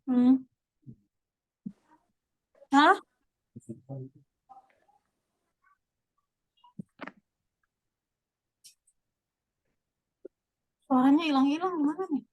Hmm. Hah? Suaranya hilang-hilang mana nih?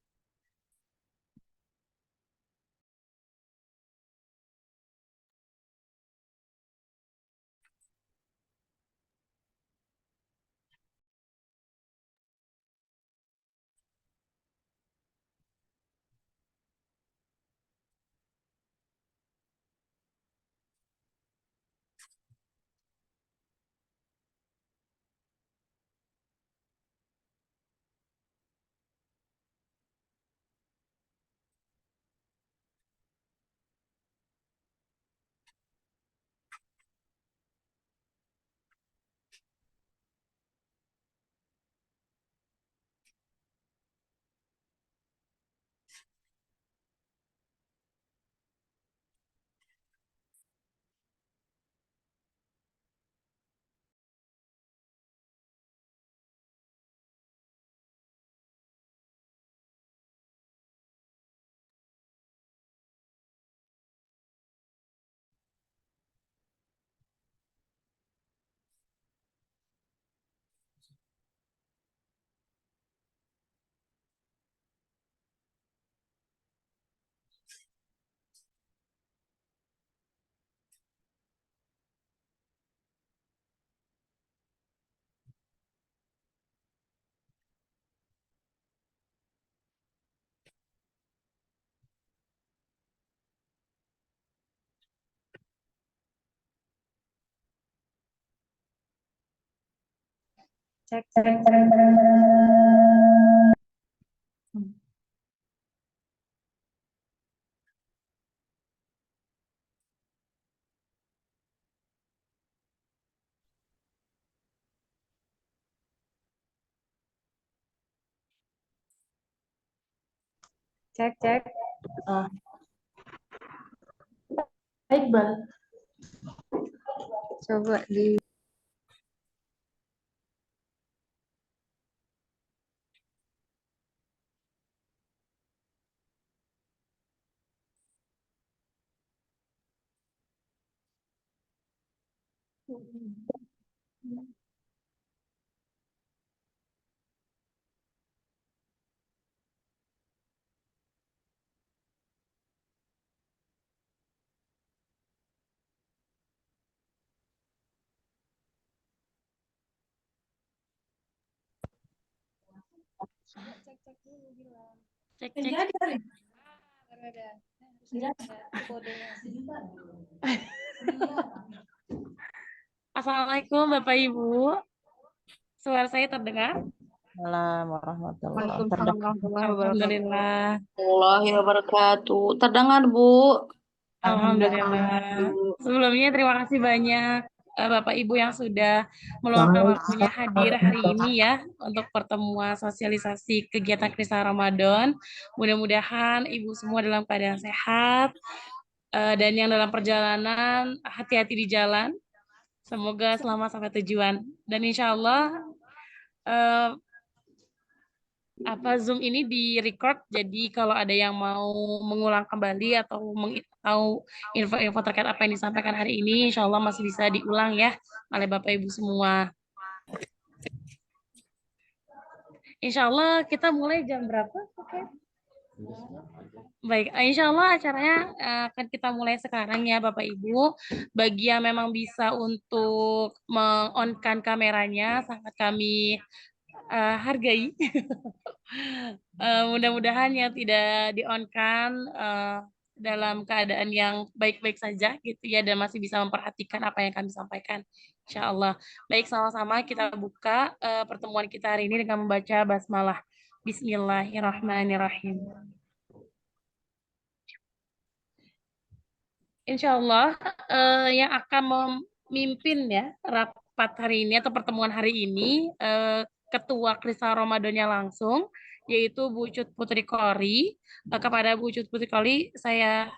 Cek, cek, cek. Hmm. Cek, cek. Ah. Baik, Bang. Coba di cek, cek dulu bilang. Cek, cek. Baru ada. Harusnya ada kodenya. Assalamualaikum Bapak Ibu. Suara saya terdengar? Assalamualaikum warahmatullahi Waalaikumsalam wabarakatuh. warahmatullahi wabarakatuh. Alhamdulillah. Warahmatullahi wabarakatuh. Terdengar, Bu. Alhamdulillah. Sebelumnya terima kasih banyak Bapak Ibu yang sudah meluangkan waktunya hadir hari ini ya untuk pertemuan sosialisasi kegiatan Krisna Ramadan. Mudah-mudahan Ibu semua dalam keadaan sehat dan yang dalam perjalanan hati-hati di jalan. Semoga selamat sampai tujuan. Dan insya Allah Zoom ini di-record, jadi kalau ada yang mau mengulang kembali atau tahu info-info terkait apa yang disampaikan hari ini, insya Allah masih bisa diulang ya oleh Bapak Ibu semua. Insya Allah kita mulai jam berapa? Oke. Baik, insya Allah acaranya akan kita mulai sekarang ya Bapak Ibu. Bagi yang memang bisa untuk meng-on-kan kameranya, sangat kami hargai. Mudah-mudahan yang tidak di-on-kan dalam keadaan yang baik-baik saja gitu ya dan masih bisa memperhatikan apa yang kami sampaikan. Insya Allah. Baik, sama-sama kita buka pertemuan kita hari ini dengan membaca basmalah. Bismillahirrahmanirrahim. Insya Allah yang akan memimpin ya rapat hari ini atau pertemuan hari ini Ketua Krisna Ramadannya langsung, yaitu Bu Cut Putri Kori. Kepada Bu Cut Putri Kori saya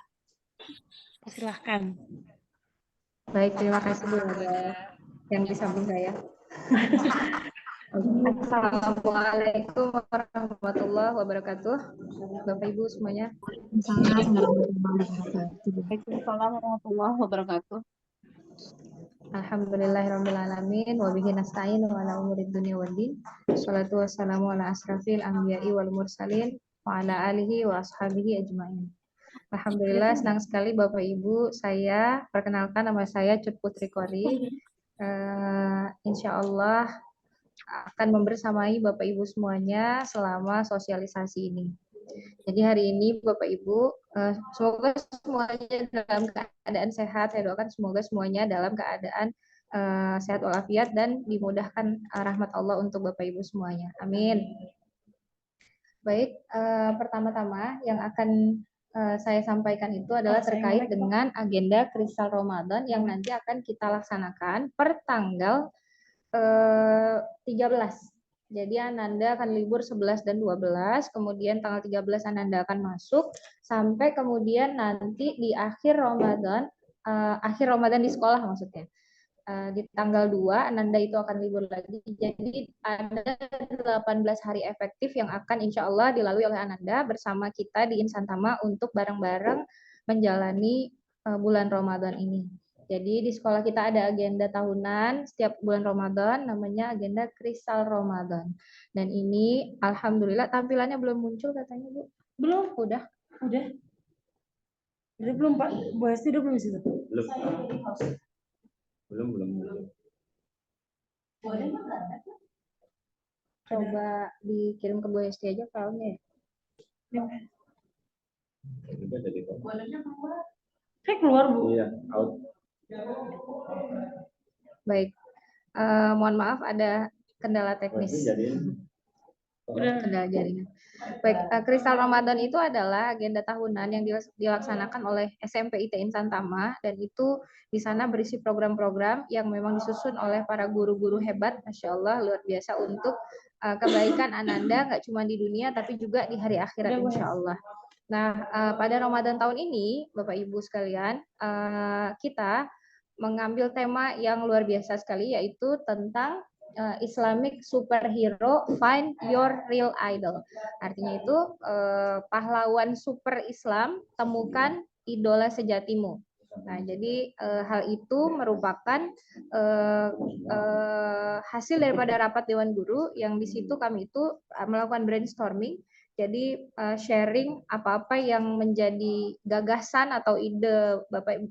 persilahkan. Baik, terima kasih Bu ada yang disambung saya. Assalamualaikum warahmatullahi wabarakatuh. Bapak Ibu semuanya. Waalaikumsalam warahmatullahi wabarakatuh. Waalaikumsalam warahmatullahi wabarakatuh. Alhamdulillahirrahmanirrahim. Wabihi nasta'in wa ala umurid dunia waddin. Salatu wassalamu ala asrafil anbiya'i wal mursalin wa ala alihi wa ashabihi ajma'in. Alhamdulillah, senang sekali Bapak Ibu. Saya perkenalkan, nama saya Cut Putri Kori. Insya Allah akan membersamai Bapak Ibu semuanya selama sosialisasi ini. Jadi hari ini Bapak Ibu, semoga semuanya dalam keadaan sehat. Saya doakan semoga semuanya dalam keadaan sehat walafiat dan dimudahkan rahmat Allah untuk Bapak Ibu semuanya. Amin. Baik, pertama-tama yang akan saya sampaikan itu adalah terkait dengan agenda Kristal Ramadan yang nanti akan kita laksanakan per tanggal 13. Jadi Ananda akan libur 11 dan 12, kemudian tanggal 13 Ananda akan masuk, sampai kemudian nanti di akhir Ramadan di sekolah maksudnya. Di tanggal 2 Ananda itu akan libur lagi. Jadi ada 18 hari efektif yang akan insya Allah dilalui oleh Ananda bersama kita di Insan Tama untuk bareng-bareng menjalani bulan Ramadan ini. Jadi di sekolah kita ada agenda tahunan setiap bulan Ramadan, namanya agenda Kristal Ramadan. Dan ini alhamdulillah tampilannya belum muncul katanya Bu. Belum? Udah. Udah belum Pak? Bu Hesti udah belum di situ? Belum. Coba dikirim ke Bu Hesti aja filenya. Juga jadi kok. Kayak keluar Bu. Iya, out. Baik. Mohon maaf ada kendala teknis. Kendala jaringan. Baik, Kristal Ramadan itu adalah agenda tahunan yang dilaksanakan oleh SMP IT Insan Tama, dan itu di sana berisi program-program yang memang disusun oleh para guru-guru hebat, Masya Allah, luar biasa untuk kebaikan Ananda, nggak cuma di dunia tapi juga di hari akhirat Insya Allah. Nah, pada Ramadan tahun ini, Bapak Ibu sekalian, kita mengambil tema yang luar biasa sekali, yaitu tentang Islamic Superhero Find Your Real Idol. Artinya itu pahlawan super Islam, temukan idola sejatimu. Nah, jadi hal itu merupakan hasil daripada rapat Dewan Guru yang di situ kami itu melakukan brainstorming. Jadi sharing apa-apa yang menjadi gagasan atau ide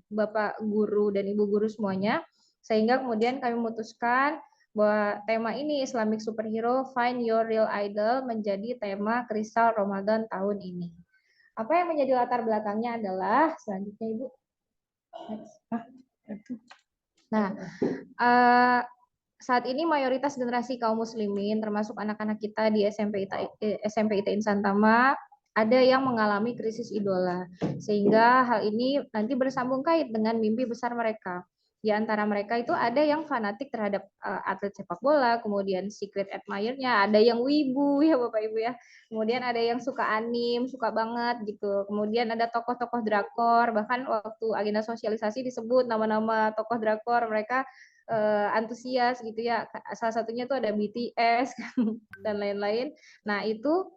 Bapak guru dan Ibu guru semuanya, sehingga kemudian kami memutuskan bahwa tema ini Islamic Superhero Find Your Real Idol menjadi tema Kristal Ramadan tahun ini. Apa yang menjadi latar belakangnya adalah selanjutnya Ibu. Nah, saat ini mayoritas generasi kaum muslimin termasuk anak-anak kita di SMP IT Insan Tama ada yang mengalami krisis idola, sehingga hal ini nanti bersambung kait dengan mimpi besar mereka. Di antara mereka itu ada yang fanatik terhadap atlet sepak bola, kemudian secret admirer-nya, ada yang wibu ya Bapak Ibu ya. Kemudian ada yang suka anim, suka banget gitu. Kemudian ada tokoh-tokoh drakor, bahkan waktu agenda sosialisasi disebut nama-nama tokoh drakor, mereka antusias gitu ya. Salah satunya tuh ada BTS dan lain-lain. Nah, itu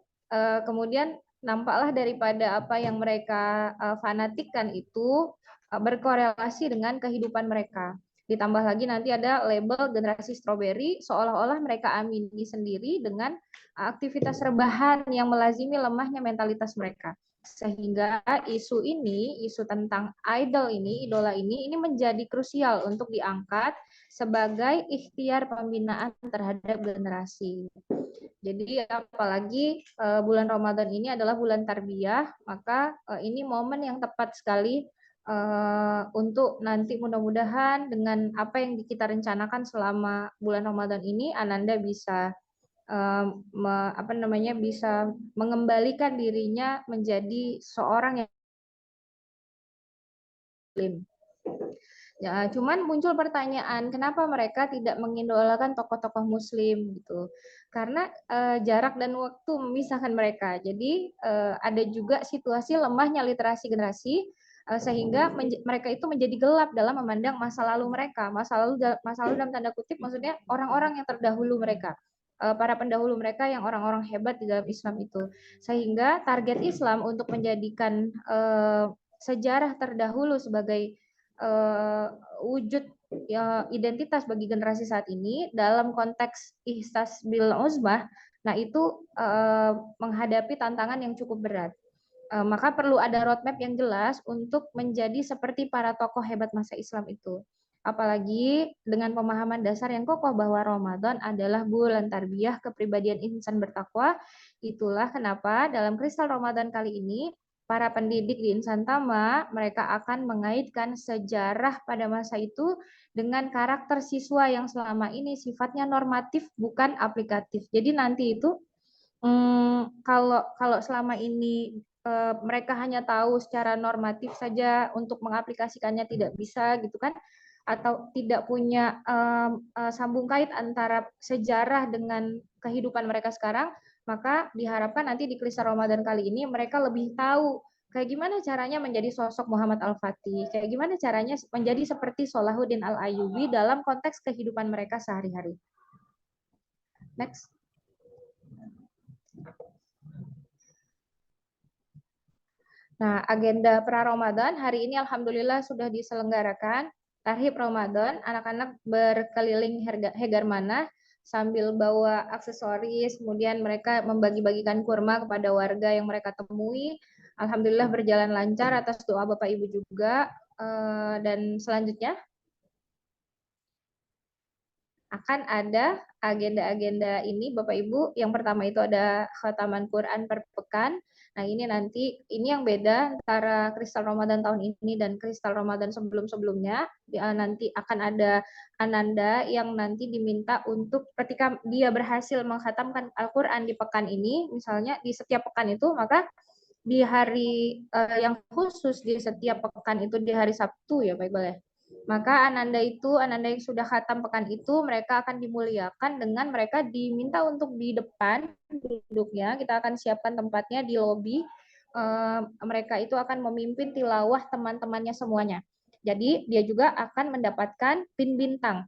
kemudian nampaklah daripada apa yang mereka fanatikkan itu berkorelasi dengan kehidupan mereka. Ditambah lagi nanti ada label generasi strawberry, seolah-olah mereka amini sendiri dengan aktivitas rebahan yang melazimi lemahnya mentalitas mereka. Sehingga isu ini, isu tentang idol ini, idola ini menjadi krusial untuk diangkat sebagai ikhtiar pembinaan terhadap generasi. Jadi apalagi bulan Ramadan ini adalah bulan tarbiyah, maka ini momen yang tepat sekali untuk nanti mudah-mudahan dengan apa yang kita rencanakan selama bulan Ramadan ini, Ananda bisa bisa mengembalikan dirinya menjadi seorang yang muslim. Ya, cuman muncul pertanyaan, kenapa mereka tidak mengidolakan tokoh-tokoh muslim gitu? Karena jarak dan waktu memisahkan mereka. Jadi ada juga situasi lemahnya literasi generasi sehingga mereka itu menjadi gelap dalam memandang masa lalu mereka. Masa lalu dalam tanda kutip maksudnya orang-orang yang terdahulu mereka. para pendahulu mereka yang orang-orang hebat di dalam Islam itu. Sehingga target Islam untuk menjadikan sejarah terdahulu sebagai wujud identitas bagi generasi saat ini dalam konteks ihsas bil uzmah, nah itu menghadapi tantangan yang cukup berat. Maka perlu ada roadmap yang jelas untuk menjadi seperti para tokoh hebat masa Islam itu. Apalagi dengan pemahaman dasar yang kokoh bahwa Ramadan adalah bulan tarbiyah kepribadian insan bertakwa. Itulah kenapa dalam Kristal Ramadan kali ini para pendidik di Insan Tama mereka akan mengaitkan sejarah pada masa itu dengan karakter siswa yang selama ini sifatnya normatif bukan aplikatif. Jadi nanti itu kalau selama ini mereka hanya tahu secara normatif saja untuk mengaplikasikannya tidak bisa gitu kan, atau tidak punya sambung kait antara sejarah dengan kehidupan mereka sekarang, maka diharapkan nanti di Kristal Ramadan kali ini mereka lebih tahu kayak gimana caranya menjadi sosok Muhammad Al-Fatih, kayak gimana caranya menjadi seperti Salahuddin Al-Ayyubi dalam konteks kehidupan mereka sehari-hari. Next. Nah, agenda pra-Ramadan hari ini alhamdulillah sudah diselenggarakan. Tarhib Ramadan, anak-anak berkeliling Hegar sambil bawa aksesoris, kemudian mereka membagi-bagikan kurma kepada warga yang mereka temui. Alhamdulillah berjalan lancar atas doa Bapak Ibu juga. Dan selanjutnya akan ada agenda-agenda ini Bapak Ibu. Yang pertama itu ada khataman Quran per pekan. Nah, ini nanti ini yang beda antara Kristal Ramadan tahun ini dan Kristal Ramadan sebelum-sebelumnya. Nanti akan ada ananda yang nanti diminta untuk ketika dia berhasil menghatamkan Al-Qur'an di pekan ini, misalnya di setiap pekan itu, maka di hari yang khusus di setiap pekan itu di hari Sabtu ya Pak Iqbal ya. Maka ananda yang sudah khatam pekan itu, mereka akan dimuliakan dengan mereka diminta untuk di depan duduknya. Kita akan siapkan tempatnya di lobi. Mereka itu akan memimpin tilawah teman-temannya semuanya. Jadi dia juga akan mendapatkan pin bintang.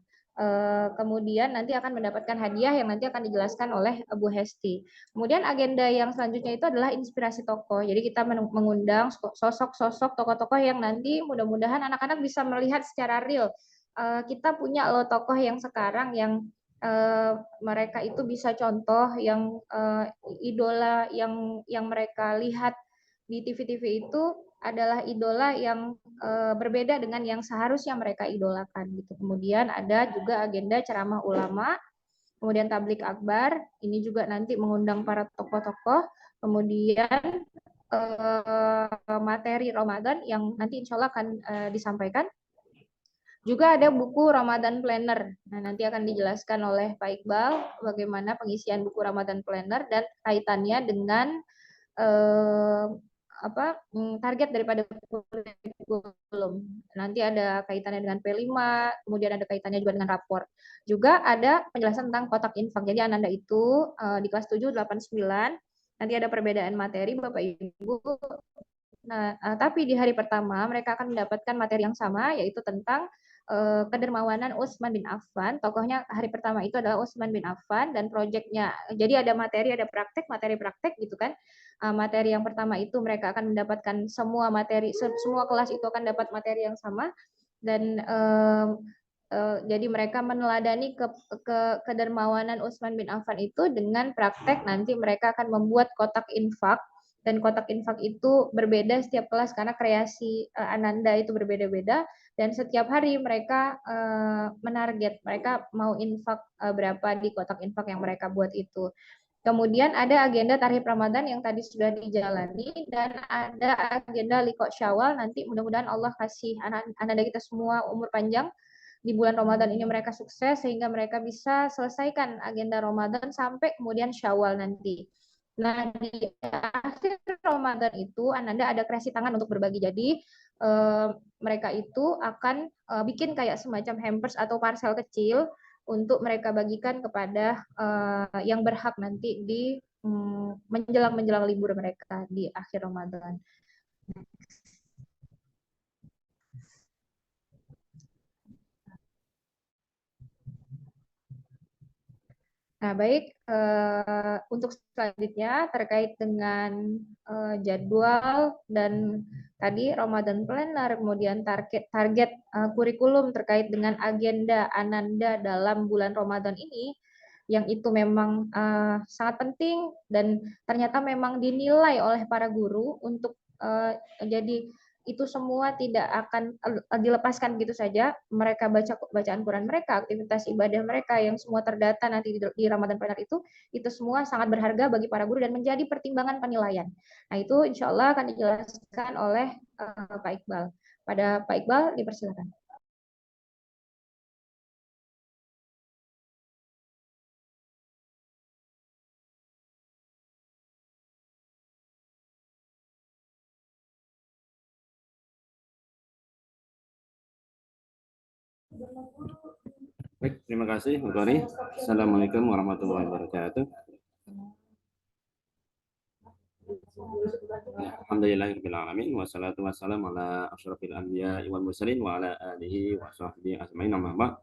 Kemudian nanti akan mendapatkan hadiah yang nanti akan dijelaskan oleh Bu Hesti. Kemudian agenda yang selanjutnya itu adalah inspirasi tokoh. Jadi kita mengundang sosok-sosok tokoh-tokoh yang nanti mudah-mudahan anak-anak bisa melihat secara real. Kita punya loh tokoh yang sekarang yang mereka itu bisa contoh yang idola yang mereka lihat di TV-TV itu adalah idola yang berbeda dengan yang seharusnya mereka idolakan gitu. Kemudian ada juga agenda ceramah ulama, kemudian tablik akbar, ini juga nanti mengundang para tokoh-tokoh, kemudian materi Ramadan yang nanti insya Allah akan disampaikan. Juga ada buku Ramadan Planner. Nah, nanti akan dijelaskan oleh Pak Iqbal bagaimana pengisian buku Ramadan Planner dan kaitannya dengan target daripada kurikulum. Nanti ada kaitannya dengan P5, kemudian ada kaitannya juga dengan rapor. Juga ada penjelasan tentang kotak infak. Jadi Ananda itu di kelas 7, 8, 9, nanti ada perbedaan materi Bapak Ibu. Nah, tapi di hari pertama mereka akan mendapatkan materi yang sama, yaitu tentang kedermawanan Utsman bin Affan. Tokohnya hari pertama itu adalah Utsman bin Affan dan proyeknya. Jadi ada materi, ada praktek, materi praktek gitu kan. Materi yang pertama itu mereka akan mendapatkan semua materi, semua kelas itu akan dapat materi yang sama dan jadi mereka meneladani kedermawanan Utsman bin Affan itu dengan praktek. Nanti mereka akan membuat kotak infak dan kotak infak itu berbeda setiap kelas karena kreasi Ananda itu berbeda-beda dan setiap hari mereka menarget mereka mau infak berapa di kotak infak yang mereka buat itu. Kemudian ada agenda tarhib Ramadan yang tadi sudah dijalani dan ada agenda Liqa Syawal. Nanti mudah-mudahan Allah kasih anak-anak kita semua umur panjang di bulan Ramadan ini mereka sukses sehingga mereka bisa selesaikan agenda Ramadan sampai kemudian Syawal nanti. Nah, di akhir Ramadan itu Ananda ada kreasi tangan untuk berbagi. Jadi mereka itu akan bikin kayak semacam hampers atau parcel kecil untuk mereka bagikan kepada yang berhak nanti di menjelang libur mereka di akhir Ramadan. Nah, baik, untuk selanjutnya terkait dengan jadwal dan tadi Ramadan Planner, kemudian target kurikulum terkait dengan agenda Ananda dalam bulan Ramadan ini, yang itu memang sangat penting dan ternyata memang dinilai oleh para guru untuk jadi itu semua tidak akan dilepaskan begitu saja. Mereka baca bacaan Quran mereka, aktivitas ibadah mereka yang semua terdata nanti di Ramadan Planner itu semua sangat berharga bagi para guru dan menjadi pertimbangan penilaian. Nah, itu insya Allah akan dijelaskan oleh Pak Iqbal. Pada Pak Iqbal, dipersilakan. Baik, terima kasih Bu Kori. Assalamualaikum warahmatullahi wabarakatuh. Alhamdulillahirabbil alamin wassalatu wassalamu ala asyrofil anbiya'i wal mursalin wa ala alihi wa sahbihi ajmain amma ba'd.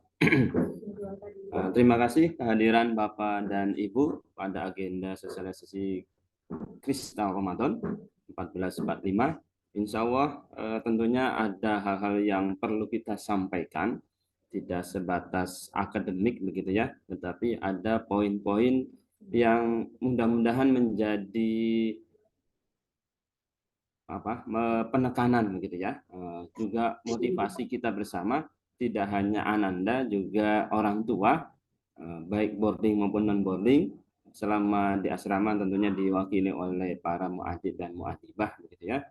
Terima kasih kehadiran Bapak dan Ibu pada agenda sosialisasi Kristal Ramadan 1445. Insya Allah tentunya ada hal-hal yang perlu kita sampaikan, tidak sebatas akademik begitu ya, tetapi ada poin-poin yang mudah-mudahan menjadi penekanan begitu ya, juga motivasi kita bersama, tidak hanya Ananda juga orang tua, baik boarding maupun non boarding selama di asrama tentunya diwakili oleh para muadzin dan muadzibah begitu ya.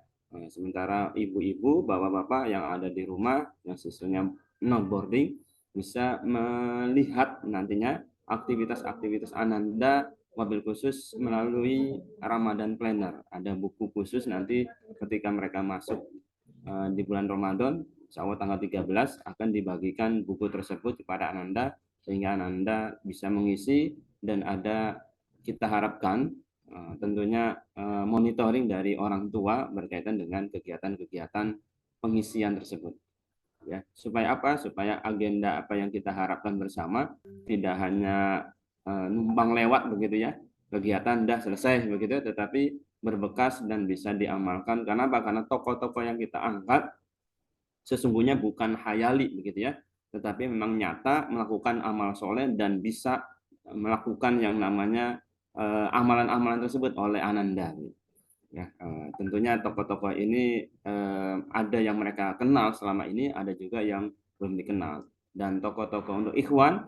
Sementara ibu-ibu, bapak-bapak yang ada di rumah yang sisanya non boarding bisa melihat nantinya aktivitas-aktivitas Ananda wabil khusus melalui Ramadan Planner. Ada buku khusus nanti ketika mereka masuk di bulan Ramadan, insya Allah tanggal 13 akan dibagikan buku tersebut kepada Ananda sehingga Ananda bisa mengisi dan ada kita harapkan tentunya monitoring dari orang tua berkaitan dengan kegiatan-kegiatan pengisian tersebut. Ya, supaya apa? Supaya agenda apa yang kita harapkan bersama tidak hanya numpang lewat begitu ya, kegiatan dah selesai begitu, tetapi berbekas dan bisa diamalkan. Karena apa? Karena tokoh-tokoh yang kita angkat sesungguhnya bukan hayali begitu ya, tetapi memang nyata melakukan amal soleh dan bisa melakukan yang namanya amalan-amalan tersebut oleh Ananda. Ya, tentunya tokoh-tokoh ini ada yang mereka kenal selama ini, ada juga yang belum dikenal. Dan tokoh-tokoh untuk ikhwan,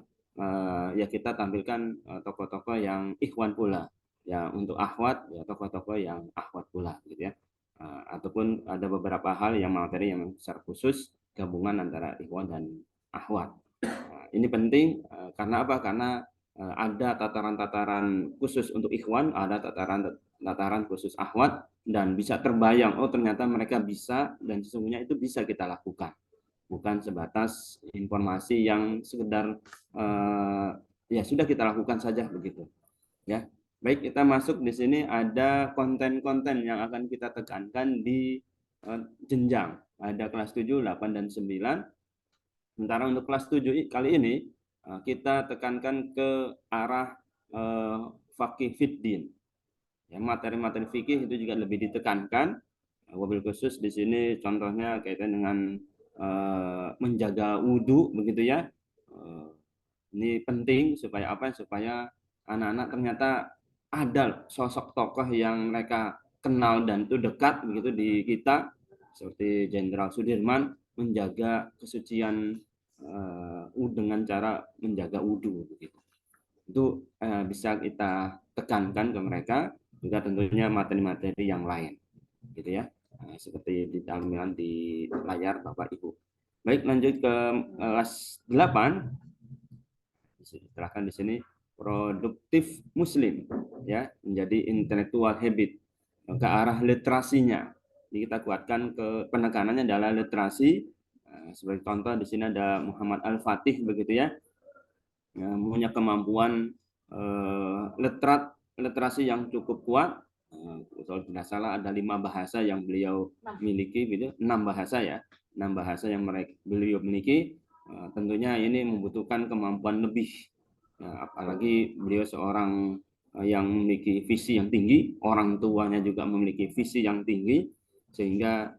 ya kita tampilkan tokoh-tokoh yang ikhwan pula. Ya untuk akhwat, ya tokoh-tokoh yang akhwat pula, gitu ya. Ataupun ada beberapa hal yang materi yang secara khusus gabungan antara ikhwan dan akhwat. Ini penting karena apa? Karena ada tataran-tataran khusus untuk ikhwan, ada tataran khusus akhwat, dan bisa terbayang, oh ternyata mereka bisa, dan sesungguhnya itu bisa kita lakukan. Bukan sebatas informasi yang sekedar ya sudah kita lakukan saja begitu. Ya, baik, kita masuk di sini ada konten-konten yang akan kita tekankan di jenjang. Ada kelas 7, 8, dan 9. Sementara untuk kelas 7 kali ini kita tekankan ke arah fakih fiddin. Ya, materi-materi fikih itu juga lebih ditekankan. Wabil khusus di sini contohnya kaitan dengan menjaga wudhu begitu ya. Ini penting supaya apa? Supaya anak-anak ternyata ada sosok tokoh yang mereka kenal dan itu dekat begitu di kita, seperti Jenderal Sudirman menjaga kesucian dengan cara menjaga wudhu begitu. Itu bisa kita tekankan ke mereka, juga tentunya materi-materi yang lain gitu ya, seperti ditampilkan di layar Bapak Ibu. Baik, lanjut ke kelas 8. Silahkan di sini produktif muslim ya, menjadi intellectual habit, ke arah literasinya. Jadi kita kuatkan ke penekanannya adalah literasi. Sebagai contoh di sini ada Muhammad Al-Fatih begitu ya, punya kemampuan literasi yang cukup kuat. Kalau tidak salah ada 5 bahasa yang beliau miliki gitu, 6 bahasa ya, 6 bahasa yang beliau miliki. Tentunya ini membutuhkan kemampuan lebih Ya, apalagi beliau seorang yang memiliki visi yang tinggi, orang tuanya juga memiliki visi yang tinggi, sehingga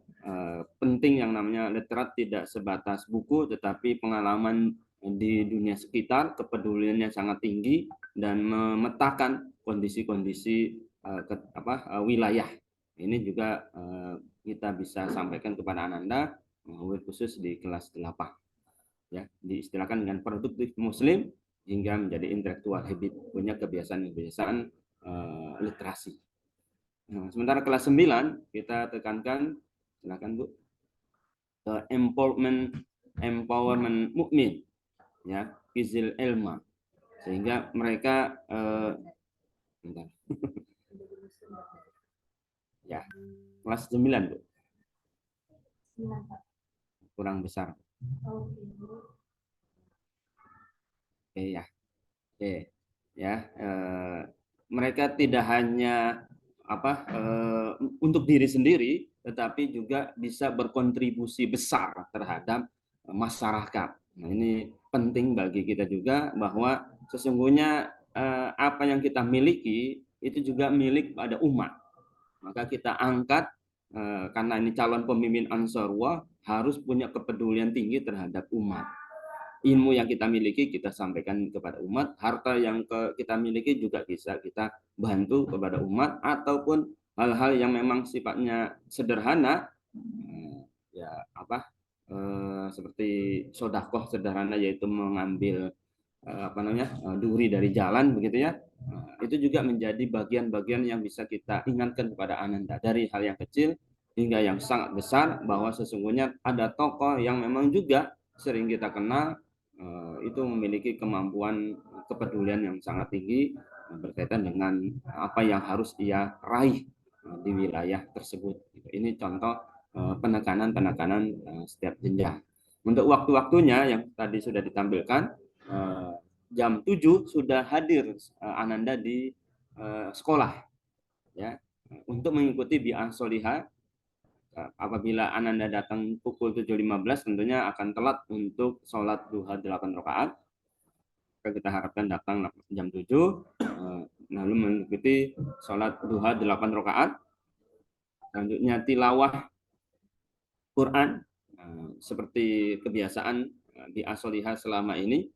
penting yang namanya literat tidak sebatas buku, tetapi pengalaman di dunia sekitar, kepeduliannya sangat tinggi, dan memetakan kondisi-kondisi wilayah. Ini juga kita bisa sampaikan kepada Ananda, khusus di kelas 8. Ya, diistilahkan dengan produktif muslim hingga menjadi intelektual habit, punya kebiasaan-kebiasaan literasi. Nah, sementara kelas 9 kita tekankan, silakan Bu, empowerment mukmin, ya, izil ilma, sehingga mereka bentar. Ya, kelas 9 Bu, kurang besar. Oke ya. Oke, ya, mereka tidak hanya untuk diri sendiri, tetapi juga bisa berkontribusi besar terhadap masyarakat. Nah, ini penting bagi kita juga, bahwa sesungguhnya apa yang kita miliki itu juga milik pada umat. Maka kita angkat, karena ini calon pemimpin Ansarullah, harus punya kepedulian tinggi terhadap umat. Ilmu yang kita miliki kita sampaikan kepada umat, harta yang kita miliki juga bisa kita bantu kepada umat, ataupun hal-hal yang memang sifatnya sederhana, ya seperti sodakoh sederhana, yaitu mengambil duri dari jalan, begitu ya. Itu juga menjadi bagian-bagian yang bisa kita ingatkan kepada Ananda, dari hal yang kecil hingga yang sangat besar, bahwa sesungguhnya ada tokoh yang memang juga sering kita kenal, itu memiliki kemampuan kepedulian yang sangat tinggi berkaitan dengan apa yang harus ia raih di wilayah tersebut. Ini contoh penekanan-penekanan setiap jenjang. Untuk waktu-waktunya yang tadi sudah ditampilkan, jam 7 sudah hadir Ananda di sekolah, ya, untuk mengikuti bi'ah solihah. Apabila Ananda datang pukul 7.15, tentunya akan telat untuk sholat duha 8 rakaat. Kita harapkan datang jam 7, lalu mengikuti sholat duha 8 rakaat. Selanjutnya tilawah Quran, seperti kebiasaan di Asolihah selama ini.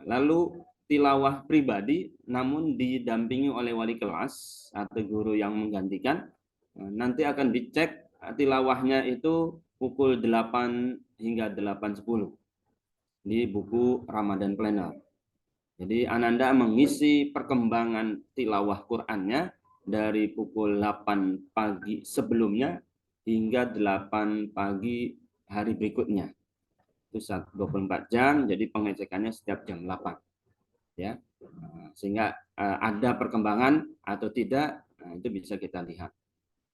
Lalu tilawah pribadi, namun didampingi oleh wali kelas atau guru yang menggantikan. Nanti akan dicek tilawahnya itu pukul 8 hingga 8.10 di buku Ramadan Planner. Jadi Ananda mengisi perkembangan tilawah Qur'annya dari pukul 8 pagi sebelumnya hingga 8 pagi hari berikutnya. Itu 24 jam, jadi pengecekannya setiap jam 8. Ya. Sehingga ada perkembangan atau tidak, itu bisa kita lihat.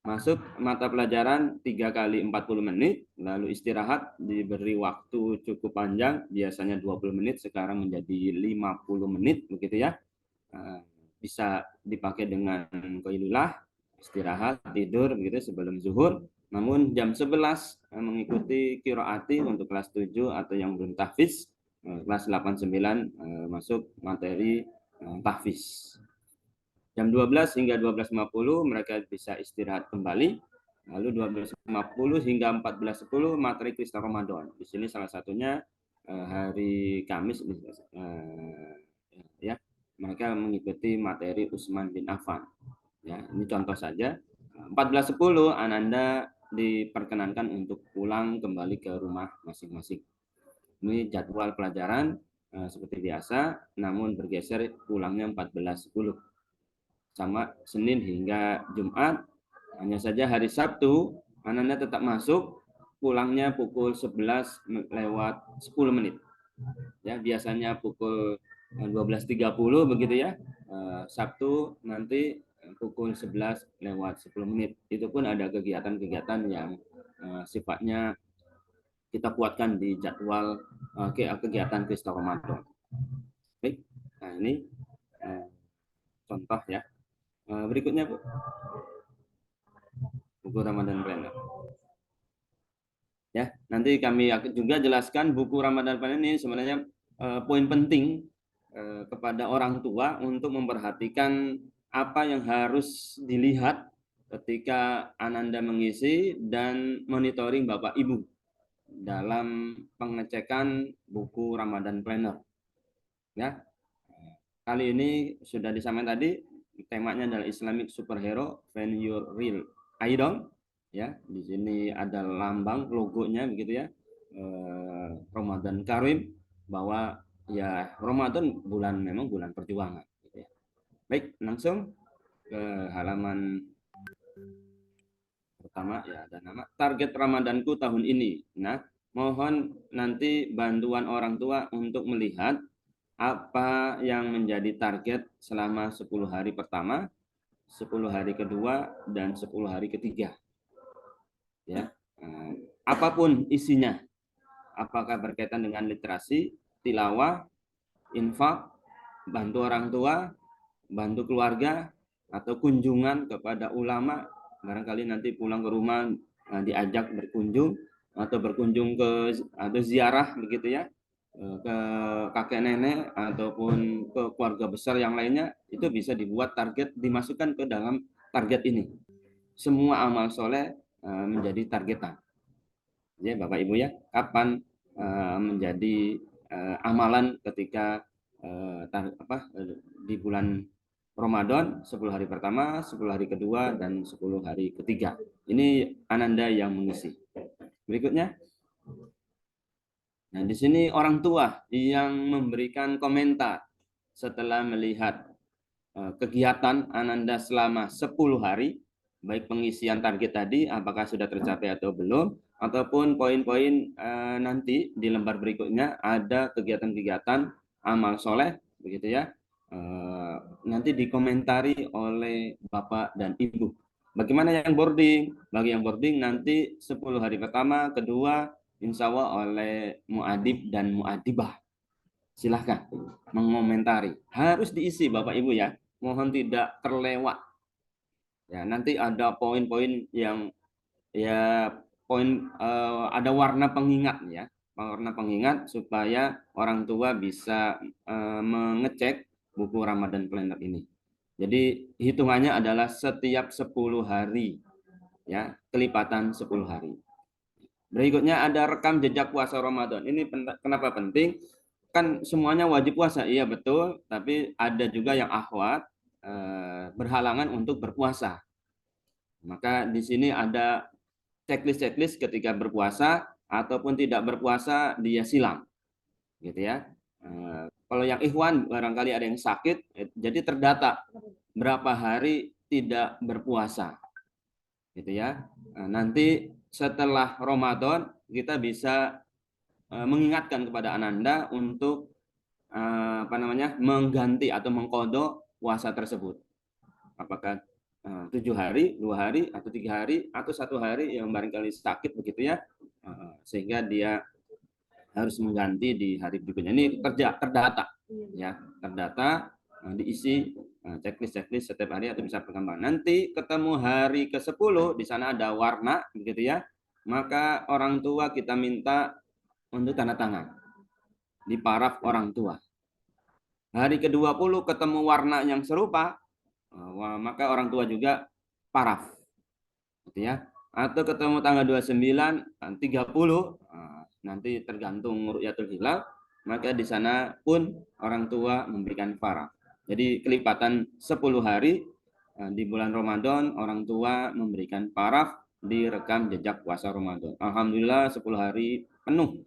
Masuk mata pelajaran 3 kali 40 menit, lalu istirahat diberi waktu cukup panjang, biasanya 20 menit, sekarang menjadi 50 menit, begitu ya. Bisa dipakai dengan qailulah, istirahat, tidur, begitu sebelum zuhur. Namun jam 11 mengikuti qiraati untuk kelas 7 atau yang belum tahfiz, kelas 8-9 masuk materi tahfiz. Jam 12 hingga 12.50 mereka bisa istirahat kembali. Lalu 12.50 hingga 14.10 materi Kristal Ramadan. Di sini salah satunya hari Kamis, ya, mereka mengikuti materi Utsman bin Affan. Ya, ini contoh saja. 14.10 Ananda diperkenankan untuk pulang kembali ke rumah masing-masing. Ini jadwal pelajaran seperti biasa, namun bergeser pulangnya 14.10. Sama Senin hingga Jumat. Hanya saja hari Sabtu Ananda tetap masuk, pulangnya pukul 11 lewat 10 menit. Ya, biasanya pukul 12.30 begitu ya. Sabtu nanti pukul 11 lewat 10 menit. Itu pun ada kegiatan-kegiatan yang sifatnya kita kuatkan di jadwal kegiatan Kristal Ramadan. Baik. Nah, ini contoh ya. Berikutnya Bu, buku Ramadan Planner. Ya, nanti kami juga jelaskan buku Ramadan Planner ini sebenarnya poin penting kepada orang tua untuk memperhatikan apa yang harus dilihat ketika Ananda mengisi dan monitoring Bapak Ibu dalam pengecekan buku Ramadan Planner. Ya, kali ini sudah disampaikan tadi, temanya adalah Islamic Superhero When You're Real Idol. Ya, di sini ada lambang logonya begitu ya, Ramadan Karim, bahwa ya Ramadan memang bulan perjuangan. Gitu ya. Baik, langsung ke halaman pertama ya, ada nama target Ramadanku tahun ini. Nah, mohon nanti bantuan orang tua untuk melihat apa yang menjadi target selama 10 hari pertama, 10 hari kedua, dan 10 hari ketiga. Ya, apapun isinya, apakah berkaitan dengan literasi, tilawah, infak, bantu orang tua, bantu keluarga, atau kunjungan kepada ulama, barangkali nanti pulang ke rumah diajak berkunjung atau berkunjung ke atau ziarah begitu ya, ke kakek nenek ataupun ke keluarga besar yang lainnya, itu bisa dibuat target, dimasukkan ke dalam target ini. Semua amal soleh menjadi targetan. Ya Bapak Ibu ya, kapan menjadi amalan ketika di bulan Ramadan, 10 hari pertama, 10 hari kedua, dan 10 hari ketiga. Ini Ananda yang mengisi. Berikutnya. Nah, di sini orang tua yang memberikan komentar setelah melihat kegiatan Ananda selama 10 hari, baik pengisian target tadi apakah sudah tercapai atau belum, ataupun poin-poin nanti di lembar berikutnya ada kegiatan-kegiatan amal soleh begitu ya, nanti dikomentari oleh Bapak dan Ibu. Bagaimana yang boarding? Bagi yang boarding nanti 10 hari pertama, kedua, insya Allah oleh muadib dan muadibah. Silahkan mengomentari. Harus diisi Bapak Ibu ya. Mohon tidak terlewat. Ya, nanti ada poin-poin yang ya ada warna pengingat ya. Warna pengingat supaya orang tua bisa mengecek buku Ramadan Planner ini. Jadi hitungannya adalah setiap 10 hari ya, kelipatan 10 hari. Berikutnya ada rekam jejak puasa Ramadan. Ini kenapa penting? Kan semuanya wajib puasa, iya betul, tapi ada juga yang akhwat berhalangan untuk berpuasa. Maka di sini ada checklist ketika berpuasa ataupun tidak berpuasa dia silang, gitu ya. Kalau yang ikhwan barangkali ada yang sakit, jadi terdata berapa hari tidak berpuasa, gitu ya. Nanti setelah Ramadan kita bisa mengingatkan kepada Ananda untuk mengganti atau mengkodok puasa tersebut. Apakah 7 hari, 2 hari, atau 3 hari, atau 1 hari yang barangkali sakit begitu ya, sehingga dia harus mengganti di hari berikutnya. Ini terdata, ya, terdata, diisi checklist setiap hari atau bisa perkembangan. Nanti ketemu hari ke-10, di sana ada warna begitu ya, maka orang tua kita minta untuk tanda tangan di paraf orang tua. Hari ke-20 ketemu warna yang serupa, maka orang tua juga paraf. Gitu ya. Atau ketemu tanggal 29, 30, nanti tergantung ru'yatul hilal, maka di sana pun orang tua memberikan paraf. Jadi kelipatan 10 hari di bulan Ramadan orang tua memberikan paraf di rekam jejak puasa Ramadan. Alhamdulillah 10 hari penuh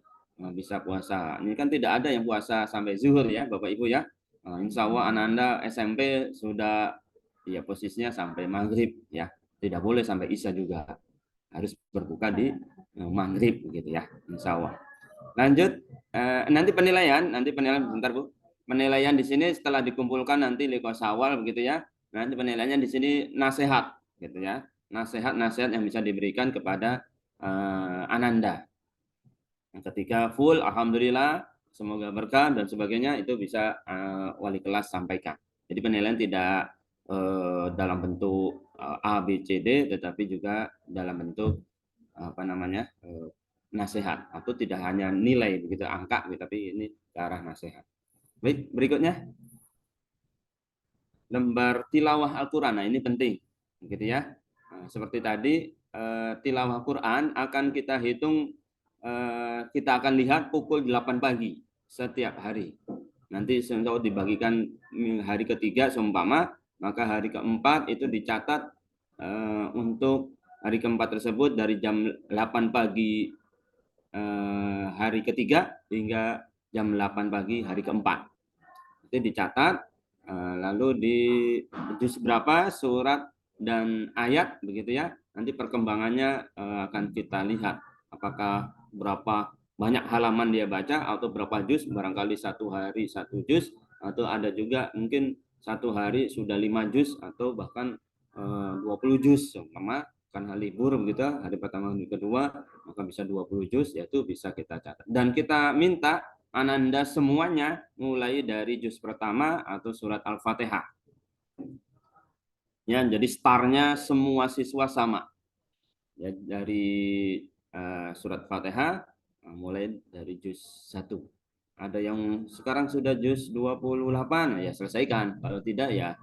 bisa puasa. Ini kan tidak ada yang puasa sampai zuhur ya Bapak Ibu ya. Insya Allah Ananda SMP sudah ya posisinya sampai maghrib ya. Tidak boleh sampai isya juga. Harus berbuka di maghrib gitu ya. Insya Allah. Lanjut nanti penilaian bentar Bu. Penilaian di sini setelah dikumpulkan nanti liqa'ah begitu ya. Nanti penilaiannya di sini nasihat gitu ya. Nasihat yang bisa diberikan kepada Ananda. Ketika full, alhamdulillah, semoga berkah dan sebagainya, itu bisa wali kelas sampaikan. Jadi penilaian tidak dalam bentuk A, B, C, D, tetapi juga dalam bentuk nasihat, atau tidak hanya nilai begitu angka, tapi ini ke arah nasihat. Baik, berikutnya lembar tilawah Al-Quran. Nah, ini penting, gitu ya. Nah, seperti tadi, tilawah Quran akan kita hitung, kita akan lihat pukul 8 pagi setiap hari. Nanti kalau dibagikan hari ketiga seumpama, maka hari keempat itu dicatat untuk hari keempat tersebut dari jam 8 pagi hari ketiga hingga jam 8 pagi hari keempat. Itu dicatat, lalu di juz berapa surat dan ayat begitu ya. Nanti perkembangannya akan kita lihat apakah berapa banyak halaman dia baca atau berapa juz, barangkali satu hari satu juz, atau ada juga mungkin satu hari sudah 5 juz atau bahkan 20 juz. Umpama karena libur begitu, hari pertama hari kedua maka bisa 20 juz, yaitu bisa kita catat. Dan kita minta Ananda semuanya mulai dari juz pertama atau surat Al-Fatihah. Ya, jadi startnya semua siswa sama. Ya, dari surat Fatihah mulai dari juz 1. Ada yang sekarang sudah juz 28, ya selesaikan. Kalau tidak ya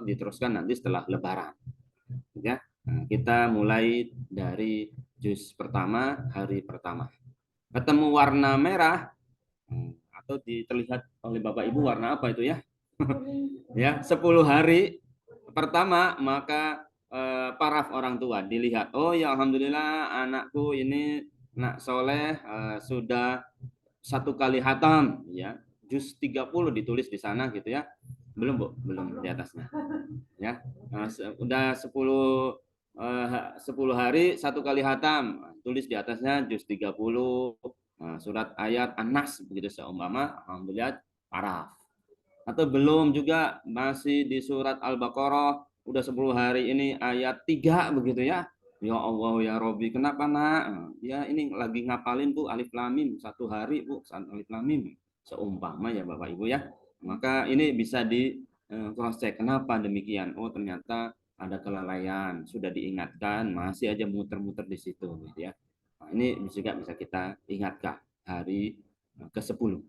diteruskan nanti setelah Lebaran. Ya, kita mulai dari juz pertama hari pertama. Ketemu warna merah atau terlihat oleh Bapak Ibu warna apa itu ya? Ya, 10 hari pertama maka paraf orang tua dilihat. Oh ya, alhamdulillah anakku ini nak soleh sudah 1 kali hatam ya. Juz 30 ditulis di sana gitu ya. Belum Bu, belum di atasnya. Ya. Udah 10 hari 1 kali hatam. Tulis di atasnya juz 30 surat ayat An-Nas begitu seumpama, alhamdulillah paraf. Atau belum juga masih di surat Al-Baqarah udah 10 hari ini ayat 3 begitu ya. Ya Allah ya Robi, kenapa nak? Ya ini lagi ngapalin Bu alif lam mim 1 hari Bu, alif lam mim seumpama ya Bapak Ibu ya. Maka ini bisa di cross check kenapa demikian. Oh ternyata ada kelalaian, sudah diingatkan masih aja muter-muter di situ gitu ya. Nah, ini juga bisa kita ingatkan hari ke-10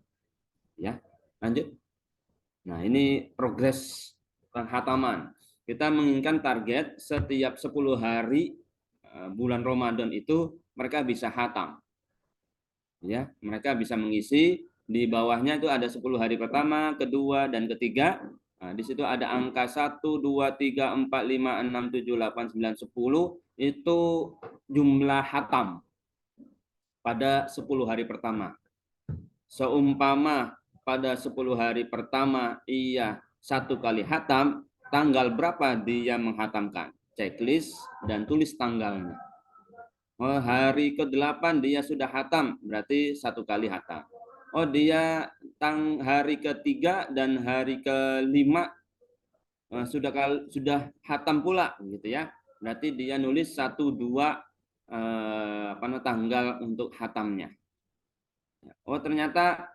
ya. Lanjut. Nah, ini progres penghataman. Kita menginginkan target setiap 10 hari bulan Ramadan itu mereka bisa hatam. Ya, mereka bisa mengisi di bawahnya itu ada 10 hari pertama, kedua dan ketiga. Nah, di situ ada angka 1 2 3 4 5 6 7 8 9 10 itu jumlah hatam pada 10 hari pertama. Seumpama pada 10 hari pertama ia 1 kali hatam, tanggal berapa dia menghatamkan? Checklist dan tulis tanggalnya. Oh, hari ke-8 dia sudah hatam, berarti 1 kali hatam. Oh, dia hari ke-3 dan hari ke-5 sudah hatam pula gitu ya. Berarti dia nulis 1 2 tanggal untuk hatamnya. Oh, ternyata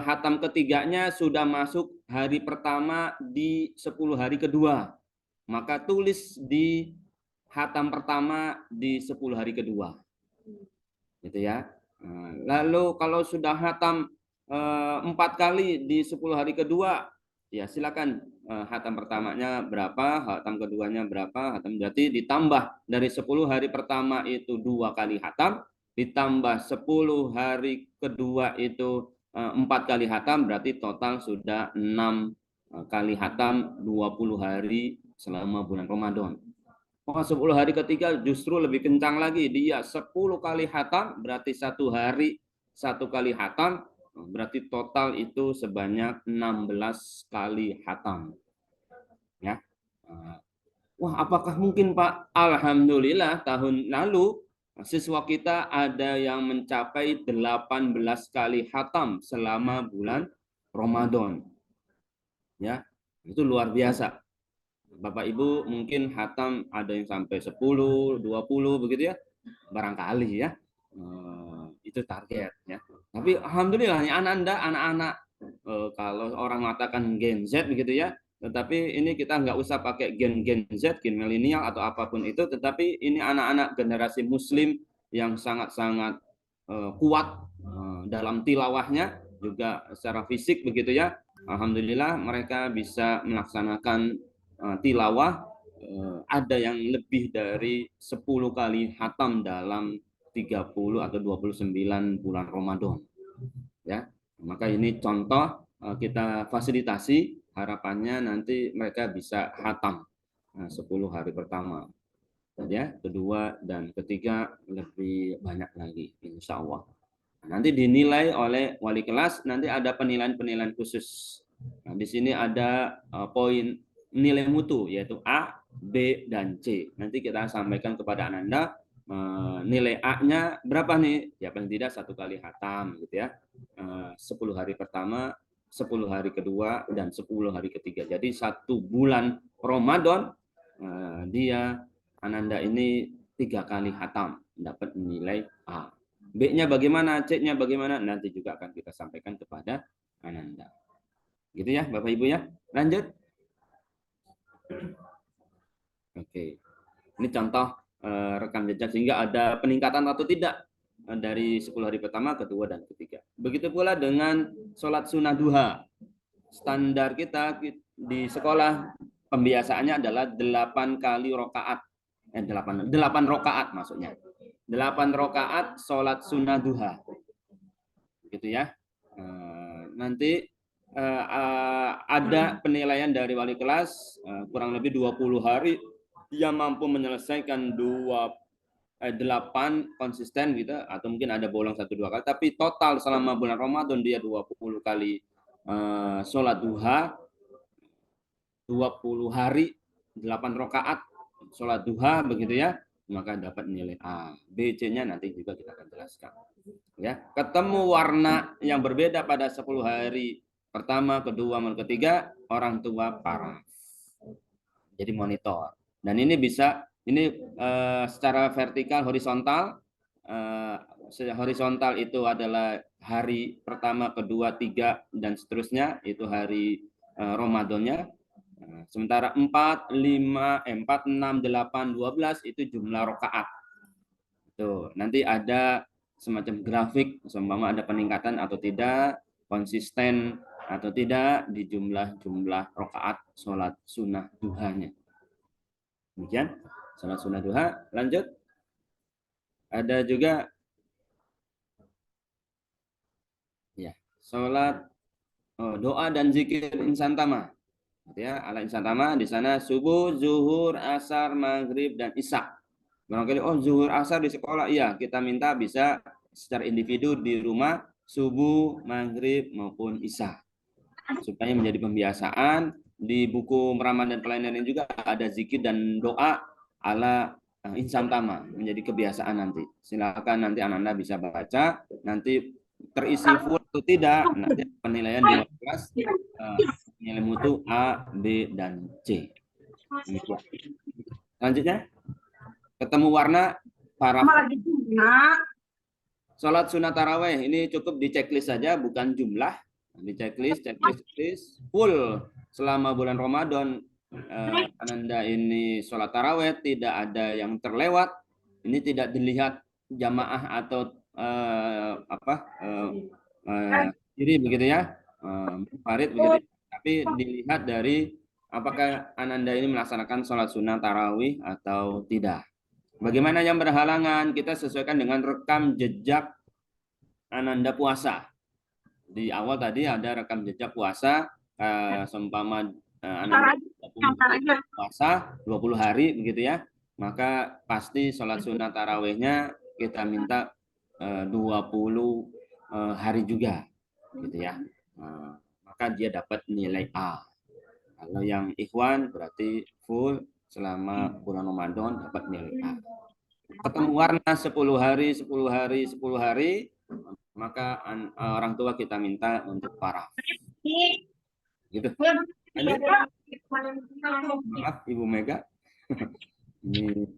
hatam ketiganya sudah masuk hari pertama di 10 hari kedua. Maka tulis di hatam pertama di 10 hari kedua. Gitu ya. Lalu kalau sudah hatam 4 kali di 10 hari kedua, ya silakan hatam pertamanya berapa, hatam keduanya berapa, hatam berarti ditambah dari 10 hari pertama itu 2 kali hatam, ditambah 10 hari kedua itu 4 kali hatam, berarti total sudah 6 kali hatam 20 hari selama bulan Ramadan. 10 hari ketiga justru lebih kencang lagi, dia 10 kali hatam, berarti 1 hari 1 kali hatam, berarti total itu sebanyak 16 kali hatam. Ya. Wah, apakah mungkin Pak? Alhamdulillah tahun lalu siswa kita ada yang mencapai 18 kali hatam selama bulan Ramadan. Ya, itu luar biasa. Bapak Ibu mungkin hatam ada yang sampai 10, 20 begitu ya. Barangkali ya. Itu target ya. Tapi alhamdulillah anak-anak kalau orang mengatakan Gen Z begitu ya. Tetapi ini kita nggak usah pakai gen Z, gen milenial atau apapun itu, tetapi ini anak-anak generasi muslim yang sangat-sangat kuat dalam tilawahnya, juga secara fisik begitu ya. Alhamdulillah mereka bisa melaksanakan tilawah, ada yang lebih dari 10 kali khatam dalam 30 atau 29 bulan Ramadan. Ya, maka ini contoh kita fasilitasi, harapannya nanti mereka bisa khatam 10 hari pertama. Ya, kedua dan ketiga lebih banyak lagi, insya Allah. Nanti dinilai oleh wali kelas, nanti ada penilaian-penilaian khusus. Nah, di sini ada poin nilai mutu, yaitu A, B, dan C. Nanti kita sampaikan kepada Ananda, nilai A-nya berapa nih? Ya paling tidak 1 kali khatam, gitu ya. 10 hari pertama, 10 hari kedua, dan 10 hari ketiga. Jadi 1 bulan Ramadan, dia Ananda ini 3 kali khatam, dapat nilai A. B-nya bagaimana, C-nya bagaimana, nanti juga akan kita sampaikan kepada Ananda. Gitu ya, Bapak Ibu ya. Lanjut. Oke. Ini contoh rekam jejak sehingga ada peningkatan atau tidak dari 10 hari pertama, kedua, dan ketiga. Begitu pula dengan sholat sunnah duha. Standar kita di sekolah pembiasaannya adalah 8 kali rakaat. 8 rakaat maksudnya. 8 rakaat sholat sunnah duha. Gitu ya. Nanti ada penilaian dari wali kelas kurang lebih 20 hari dia mampu menyelesaikan 8 konsisten gitu, atau mungkin ada bolong 1-2 kali, tapi total selama bulan Ramadan dia 20 kali sholat duha, 20 hari 8 rakaat sholat duha begitu ya, maka dapat nilai A. B, C-nya nanti juga kita akan jelaskan. Ya, ketemu warna yang berbeda pada 10 hari pertama, kedua, dan ketiga, orang tua paraf. Jadi monitor. Dan ini bisa secara vertikal, horizontal. Horizontal itu adalah hari pertama, kedua, 3, dan seterusnya, itu hari Ramadannya. Sementara 4, 5, 4, 6, 8, 12 itu jumlah rakaat. Tuh, nanti ada semacam grafik, seumpama ada peningkatan atau tidak, konsisten atau tidak di jumlah rakaat sholat sunnah duhanya. Demikian sholat sunnah duha. Lanjut. Ada juga ya sholat doa dan zikir insan tama. Ya, ala insan tama di sana subuh, zuhur, asar, maghrib, dan isya. Barangkali zuhur, asar di sekolah, iya kita minta bisa secara individu di rumah subuh, maghrib maupun isya, supaya menjadi pembiasaan. Di buku Ramadan Pelayanan ini juga ada zikir dan doa ala insan tama, menjadi kebiasaan nanti. Silakan nanti Ananda bisa baca, nanti terisi full atau tidak, nanti penilaian di kelas nilai mutu A, B, dan C. Selanjutnya, ketemu warna paraf. Sholat sunat taraweh ini cukup di checklist saja, bukan jumlah. Di checklist full selama bulan Ramadan. Ananda ini sholat taraweh tidak ada yang terlewat. Ini tidak dilihat jamaah atau diri begitu ya, farid begitu. Tapi dilihat dari apakah Ananda ini melaksanakan sholat sunnah tarawih atau tidak. Bagaimana yang berhalangan? Kita sesuaikan dengan rekam jejak Ananda puasa. Di awal tadi ada rekam jejak puasa, seumpama Ananda puasa 20 hari begitu ya, maka pasti sholat sunnah tarawihnya kita minta 20 hari juga, gitu ya. Maka dia dapat nilai A. Kalau yang ikhwan berarti full selama bulan Ramadan dapat nilai A. Ketemu warna 10 hari, 10 hari, 10 hari, maka orang tua kita minta untuk paraf. Gitu. Maaf Ibu Mega. Ini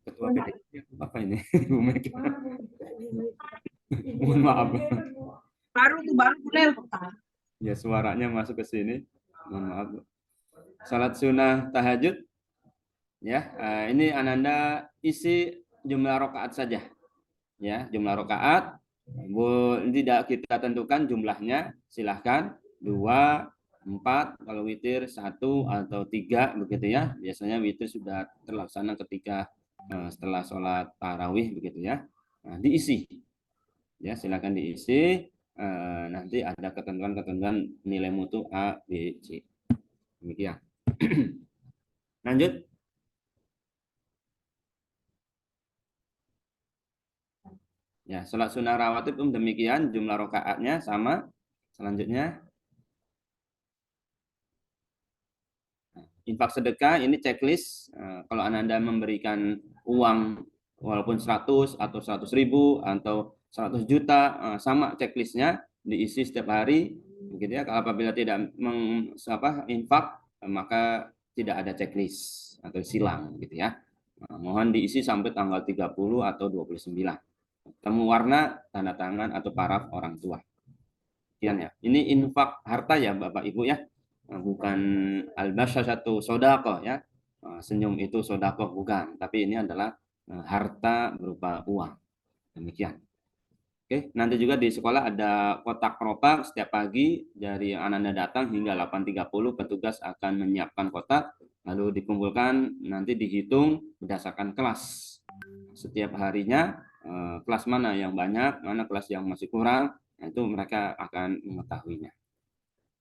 ketua PDI apa ini Ibu Mega? Mohon maaf. Baru boleh. Ya suaranya masuk ke sini. Mohon maaf. Salat sunnah tahajud. Ya, ini Ananda isi jumlah rakaat saja. Ya, jumlah rakaat Tidak kita tentukan jumlahnya, silahkan 2, 4, kalau witir 1 atau 3 begitu ya. Biasanya witir sudah terlaksana ketika setelah sholat tarawih begitu ya. Nah, diisi ya, silakan diisi. Nanti ada ketentuan-ketentuan nilai mutu A, B, C. Demikian. Lanjut. Ya, sholat sunnah rawatib demikian, jumlah rakaatnya sama. Selanjutnya, infak sedekah ini checklist. Kalau Anda memberikan uang walaupun 100 atau 100.000 atau 100 juta, sama checklistnya diisi setiap hari. Begitu ya. Kalau apabila tidak infak, maka tidak ada checklist atau silang gitu ya. Mohon diisi sampai tanggal 30 atau 29. Temu warna, tanda tangan atau paraf orang tua. Sekian ya. Ini infak harta ya Bapak Ibu ya. Bukan al-basyasatu sodaqoh ya. Senyum itu sodaqoh bukan, tapi ini adalah harta berupa uang. Demikian. Oke, nanti juga di sekolah ada kotak propak setiap pagi dari Ananda datang hingga 8.30 petugas akan menyiapkan kotak lalu dikumpulkan, nanti dihitung berdasarkan kelas. Setiap harinya kelas mana yang banyak, mana kelas yang masih kurang, nah, itu mereka akan mengetahuinya.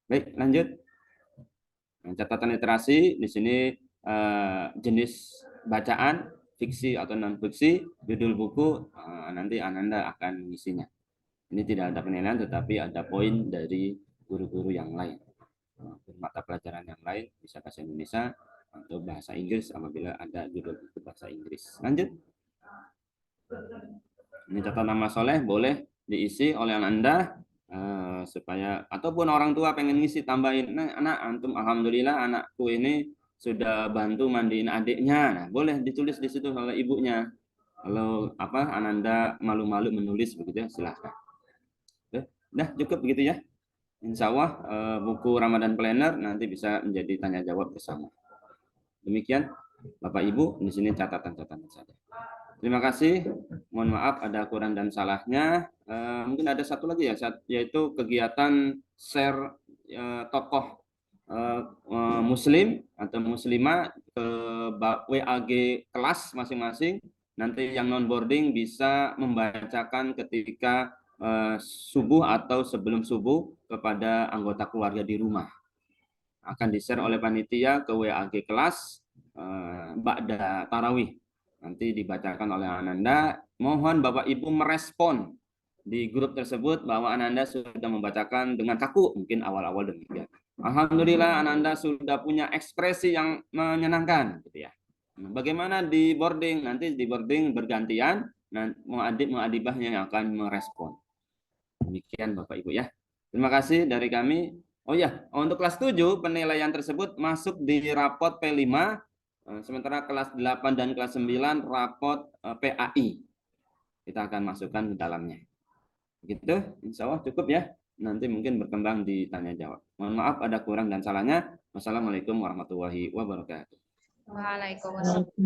Baik, lanjut. Catatan literasi di sini jenis bacaan, fiksi atau non fiksi, judul buku, nanti Ananda akan mengisinya. Ini tidak ada penilaian, tetapi ada poin dari guru-guru yang lain. Mata pelajaran yang lain bisa bahasa Indonesia atau bahasa Inggris apabila ada judul buku bahasa Inggris. Lanjut. Ini catatan nama soleh boleh diisi oleh Anda supaya ataupun orang tua pengen ngisi tambahin, nah, anak antum alhamdulillah anakku ini sudah bantu mandiin adiknya, nah boleh ditulis di situ oleh ibunya. Kalau Ananda malu-malu menulis begitu ya, silahkan. Dah cukup begitu ya. Insya Allah buku Ramadan Planner nanti bisa menjadi tanya jawab bersama. Demikian Bapak Ibu, di sini catatan-catatan saja. Terima kasih. Mohon maaf ada kurang dan salahnya. Mungkin ada satu lagi ya, yaitu kegiatan share tokoh muslim atau muslimah ke WAG kelas masing-masing. Nanti yang non boarding bisa membacakan ketika subuh atau sebelum subuh kepada anggota keluarga di rumah. Akan di-share oleh panitia ke WAG kelas ba'da tarawih. Nanti dibacakan oleh Ananda. Mohon Bapak Ibu merespon di grup tersebut bahwa Ananda sudah membacakan dengan kaku, mungkin awal-awal demikian. Alhamdulillah Ananda sudah punya ekspresi yang menyenangkan, gitu ya. Bagaimana di boarding? Nanti di boarding bergantian, muadib-muadibahnya yang akan merespon. Demikian Bapak Ibu ya. Terima kasih dari kami. Oh ya, untuk kelas 7 penilaian tersebut masuk di rapot P5. Sementara kelas 8 dan kelas 9 rapot PAI. Kita akan masukkan ke dalamnya. Begitu, insya Allah cukup ya. Nanti mungkin berkembang di tanya jawab. Mohon maaf ada kurang dan salahnya. Wassalamualaikum warahmatullahi wabarakatuh. Waalaikumsalam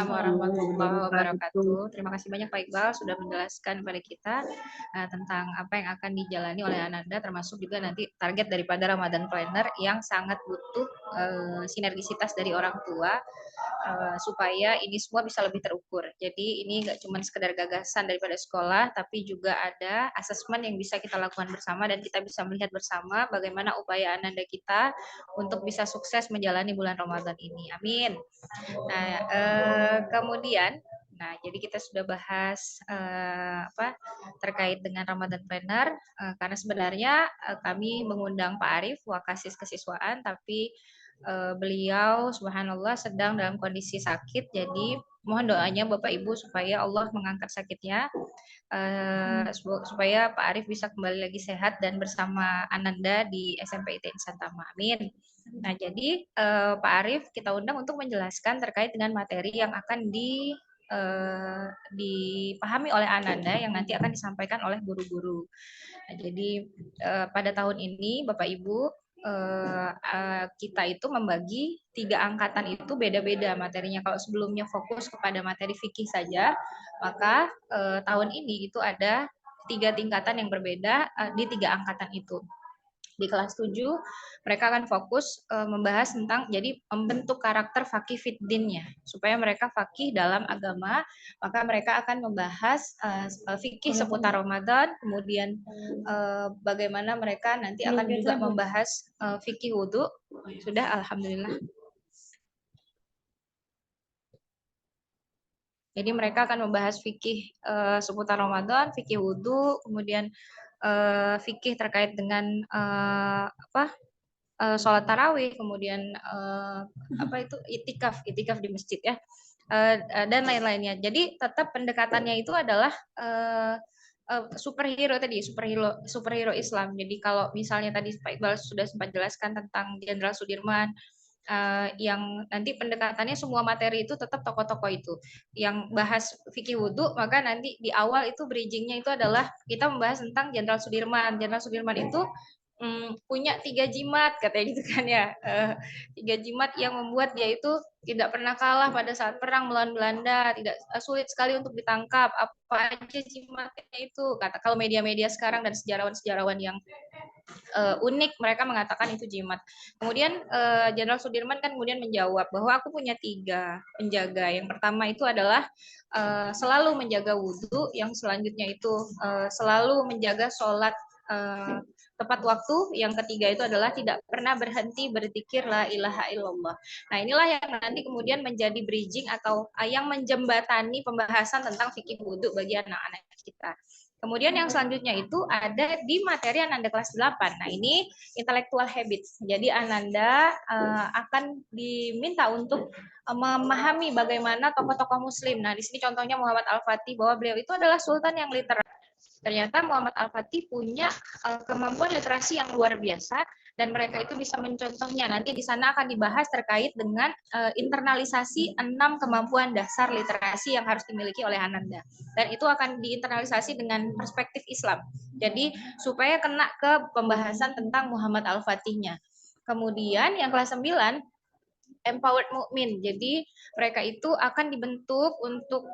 warahmatullahi wabarakatuh. Terima kasih banyak Pak Iqbal sudah menjelaskan kepada kita tentang apa yang akan dijalani oleh Ananda, termasuk juga nanti target daripada Ramadan Planner yang sangat butuh sinergisitas dari orang tua supaya ini semua bisa lebih terukur. Jadi ini nggak cuma sekedar gagasan daripada sekolah, tapi juga ada asesmen yang bisa kita lakukan bersama dan kita bisa melihat bersama bagaimana upaya Ananda kita untuk bisa sukses menjalani bulan Ramadan ini. Amin. Nah, kemudian, jadi kita sudah bahas terkait dengan Ramadan Planner, karena sebenarnya kami mengundang Pak Arif, Wakasis Kesiswaan, tapi beliau subhanallah sedang dalam kondisi sakit, jadi mohon doanya Bapak Ibu supaya Allah mengangkat sakitnya, supaya Pak Arif bisa kembali lagi sehat dan bersama Ananda di SMP IT Insan Tama. Amin. Nah, jadi Pak Arif kita undang untuk menjelaskan terkait dengan materi yang akan dipahami oleh Ananda yang nanti akan disampaikan oleh guru-guru. Nah, jadi pada tahun ini Bapak Ibu kita itu membagi 3 angkatan itu beda-beda materinya. Kalau sebelumnya fokus kepada materi fikih saja, maka tahun ini itu ada 3 tingkatan yang berbeda di 3 angkatan itu. Di kelas 7 mereka akan fokus membahas tentang jadi membentuk karakter faqih fiddinnya supaya mereka faqih dalam agama, maka mereka akan membahas fikih seputar Ramadan, kemudian bagaimana mereka nanti akan juga membahas fikih wudhu. Sudah, alhamdulillah. Jadi mereka akan membahas fikih seputar Ramadan, fikih wudhu, kemudian fikih terkait dengan sholat tarawih, kemudian itikaf di masjid ya, dan lain-lainnya. Jadi tetap pendekatannya itu adalah superhero Islam. Jadi kalau misalnya tadi Pak Iqbal sudah sempat jelaskan tentang Jenderal Sudirman, yang nanti pendekatannya semua materi itu tetap tokoh-tokoh itu yang bahas fikih wudhu, maka nanti di awal itu bridgingnya itu adalah kita membahas tentang Jenderal Sudirman. Jenderal Sudirman itu punya 3 jimat katanya gitu kan ya, 3 jimat yang membuat dia itu tidak pernah kalah pada saat perang melawan Belanda, tidak sulit sekali untuk ditangkap. Apa aja jimatnya itu? Kata kalau media-media sekarang dan sejarawan-sejarawan yang unik, mereka mengatakan itu jimat. Kemudian Jenderal Sudirman kan kemudian menjawab bahwa aku punya 3 penjaga. Yang pertama itu adalah selalu menjaga wudhu, yang selanjutnya itu selalu menjaga sholat tepat waktu, yang ketiga itu adalah tidak pernah berhenti berzikir la ilaha illallah. Nah, inilah yang nanti kemudian menjadi bridging atau yang menjembatani pembahasan tentang fikih wudhu bagi anak-anak kita. Kemudian yang selanjutnya itu ada di materi Ananda kelas 8. Nah, ini intellectual habits. Jadi Ananda akan diminta untuk memahami bagaimana tokoh-tokoh muslim. Nah, di sini contohnya Muhammad Al-Fatih, bahwa beliau itu adalah sultan yang literat. Ternyata Muhammad Al-Fatih punya kemampuan literasi yang luar biasa, dan mereka itu bisa mencontohnya. Nanti di sana akan dibahas terkait dengan internalisasi 6 kemampuan dasar literasi yang harus dimiliki oleh Ananda. Dan itu akan diinternalisasi dengan perspektif Islam. Jadi supaya kena ke pembahasan tentang Muhammad Al-Fatihnya. Kemudian yang kelas 9, empowered mukmin. Jadi mereka itu akan dibentuk untuk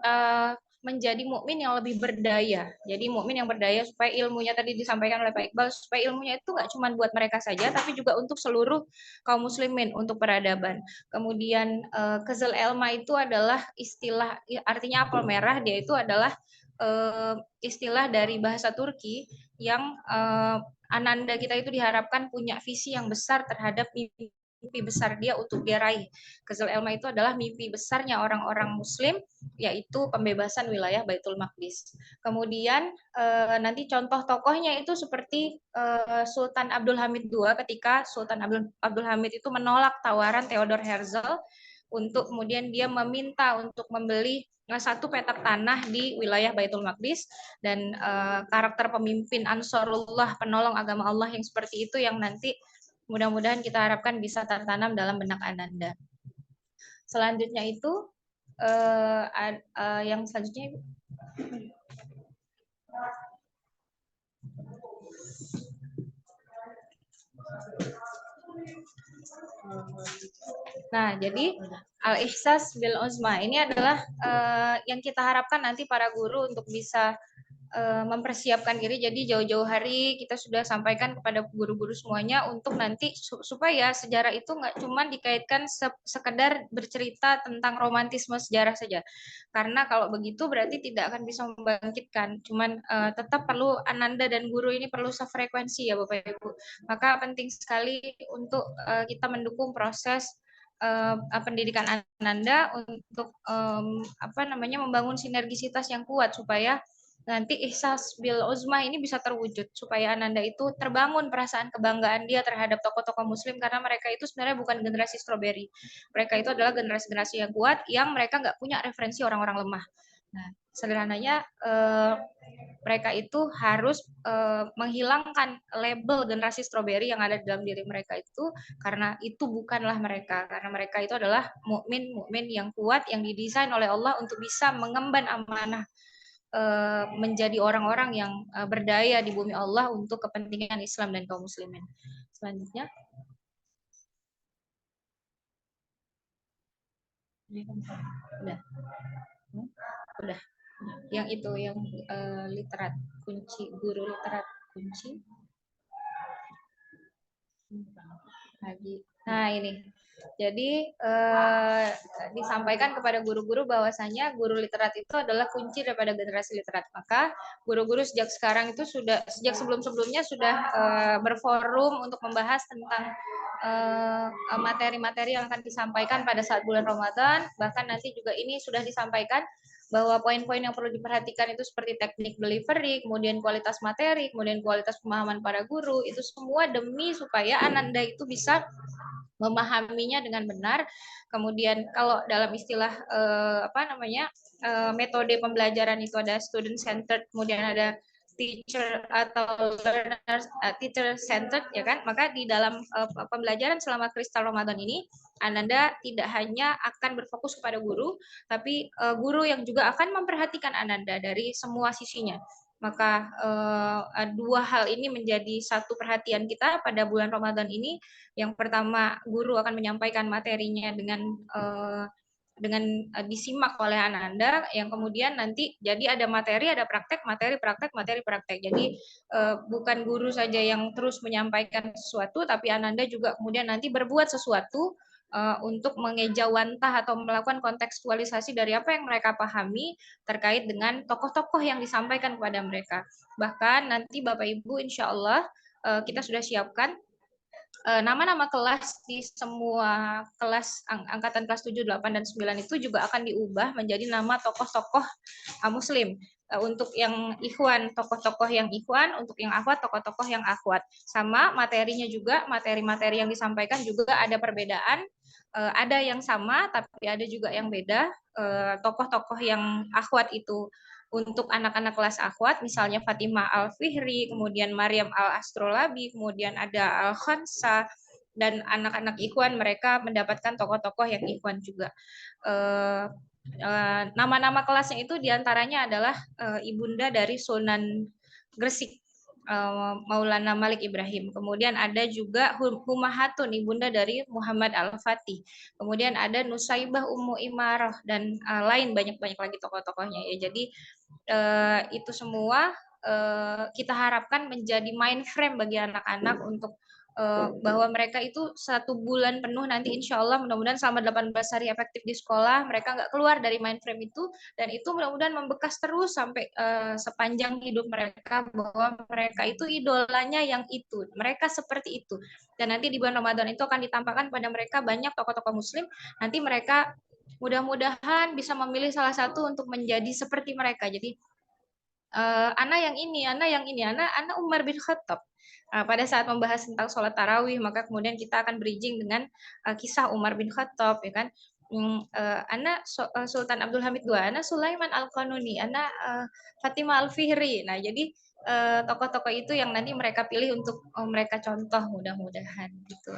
menjadi mukmin yang lebih berdaya. Jadi mukmin yang berdaya supaya ilmunya tadi disampaikan oleh Pak Iqbal, supaya ilmunya itu nggak cuma buat mereka saja, tapi juga untuk seluruh kaum muslimin, untuk peradaban. Kemudian Kezal Elma itu adalah istilah, artinya apel merah, dia itu adalah istilah dari bahasa Turki yang Ananda kita itu diharapkan punya visi yang besar terhadap mimpi besar dia untuk dia raih. Kezal Elma itu adalah mimpi besarnya orang-orang muslim, yaitu pembebasan wilayah Baitul Maqdis. Kemudian nanti contoh tokohnya itu seperti Sultan Abdul Hamid II, ketika Sultan Abdul Hamid itu menolak tawaran Theodor Herzl untuk kemudian dia meminta untuk membeli 1 petak tanah di wilayah Baitul Maqdis, dan karakter pemimpin Ansarullah, penolong agama Allah yang seperti itu yang nanti mudah-mudahan kita harapkan bisa tertanam dalam benak Ananda. Selanjutnya itu yang selanjutnya nah, jadi al-ihsas bil uzma ini adalah yang kita harapkan nanti para guru untuk bisa mempersiapkan diri. Jadi jauh-jauh hari kita sudah sampaikan kepada guru-guru semuanya untuk nanti supaya sejarah itu nggak cuma dikaitkan sekedar bercerita tentang romantisme sejarah saja, karena kalau begitu berarti tidak akan bisa membangkitkan. Cuman tetap perlu Ananda dan guru ini perlu sefrekuensi ya Bapak Ibu. Maka penting sekali untuk kita mendukung proses pendidikan Ananda untuk membangun sinergisitas yang kuat supaya nanti ihsas bil uzmah ini bisa terwujud, supaya Ananda itu terbangun perasaan kebanggaan dia terhadap tokoh-tokoh muslim, karena mereka itu sebenarnya bukan generasi stroberi. Mereka itu adalah generasi-generasi yang kuat, yang mereka nggak punya referensi orang-orang lemah. Nah, sederhananya mereka itu harus menghilangkan label generasi stroberi yang ada dalam diri mereka itu, karena itu bukanlah mereka. Karena mereka itu adalah mukmin yang kuat, yang didesain oleh Allah untuk bisa mengemban amanah menjadi orang-orang yang berdaya di bumi Allah untuk kepentingan Islam dan kaum muslimin. Selanjutnya. Udah. Udah. Yang itu yang literat kunci, guru literat kunci. Lagi. Nah, ini. Jadi disampaikan kepada guru-guru bahwasanya guru literat itu adalah kunci daripada generasi literat. Maka guru-guru sejak sekarang itu sejak sebelum-sebelumnya sudah berforum untuk membahas tentang materi-materi yang akan disampaikan pada saat bulan Ramadan. Bahkan nanti juga ini sudah disampaikan bahwa poin-poin yang perlu diperhatikan itu seperti teknik delivery, kemudian kualitas materi, kemudian kualitas pemahaman para guru, itu semua demi supaya Ananda itu bisa memahaminya dengan benar. Kemudian kalau dalam istilah metode pembelajaran itu ada student centered, kemudian ada teacher atau learners teacher centered, ya kan? Maka di dalam pembelajaran selama Kristal Ramadan ini Ananda tidak hanya akan berfokus kepada guru, tapi guru yang juga akan memperhatikan Ananda dari semua sisinya. Maka dua hal ini menjadi satu perhatian kita pada bulan Ramadan ini. Yang pertama, guru akan menyampaikan materinya dengan disimak oleh Ananda, yang kemudian nanti jadi ada materi, ada praktek, materi, praktek, materi, praktek. Jadi bukan guru saja yang terus menyampaikan sesuatu, tapi Ananda juga kemudian nanti berbuat sesuatu untuk mengejawantah atau melakukan kontekstualisasi dari apa yang mereka pahami terkait dengan tokoh-tokoh yang disampaikan kepada mereka. Bahkan nanti Bapak Ibu insya Allah kita sudah siapkan nama-nama kelas di semua kelas angkatan kelas 7, 8, dan 9 itu juga akan diubah menjadi nama tokoh-tokoh muslim. Untuk yang ikhwan, tokoh-tokoh yang ikhwan, untuk yang akhwat, tokoh-tokoh yang akhwat. Sama materinya juga, materi-materi yang disampaikan juga ada perbedaan. Ada yang sama, tapi ada juga yang beda. Tokoh-tokoh yang akhwat itu untuk anak-anak kelas akhwat, misalnya Fatimah Al-Fihri, kemudian Maryam Al-Astrolabi, kemudian ada Al-Khansa, dan anak-anak ikhwan mereka mendapatkan tokoh-tokoh yang ikhwan juga. Nama-nama kelasnya itu diantaranya adalah ibunda dari Sunan Gresik, Maulana Malik Ibrahim. Kemudian ada juga Humahatun, ibunda dari Muhammad Al-Fatih. Kemudian ada Nusaibah Ummu Imarah, dan lain banyak-banyak lagi tokoh-tokohnya ya. Jadi itu semua kita harapkan menjadi mainframe bagi anak-anak untuk bahwa mereka itu 1 bulan penuh nanti insya Allah mudah-mudahan selama 18 hari efektif di sekolah mereka nggak keluar dari mainframe itu, dan itu mudah-mudahan membekas terus sampai sepanjang hidup mereka bahwa mereka itu idolanya yang itu, mereka seperti itu. Dan nanti di bulan Ramadan itu akan ditampakkan pada mereka banyak tokoh-tokoh muslim, nanti mereka mudah-mudahan bisa memilih salah satu untuk menjadi seperti mereka. Jadi anak yang ini, anak Umar bin Khattab. Pada saat membahas tentang sholat tarawih, maka kemudian kita akan bridging dengan kisah Umar bin Khattab, ya kan? Anak Sultan Abdul Hamid II, anak Sulaiman Al-Qanuni, anak Fatimah Al-Fihri. Nah, jadi tokoh-tokoh itu yang nanti mereka pilih untuk mereka contoh, mudah-mudahan gitu.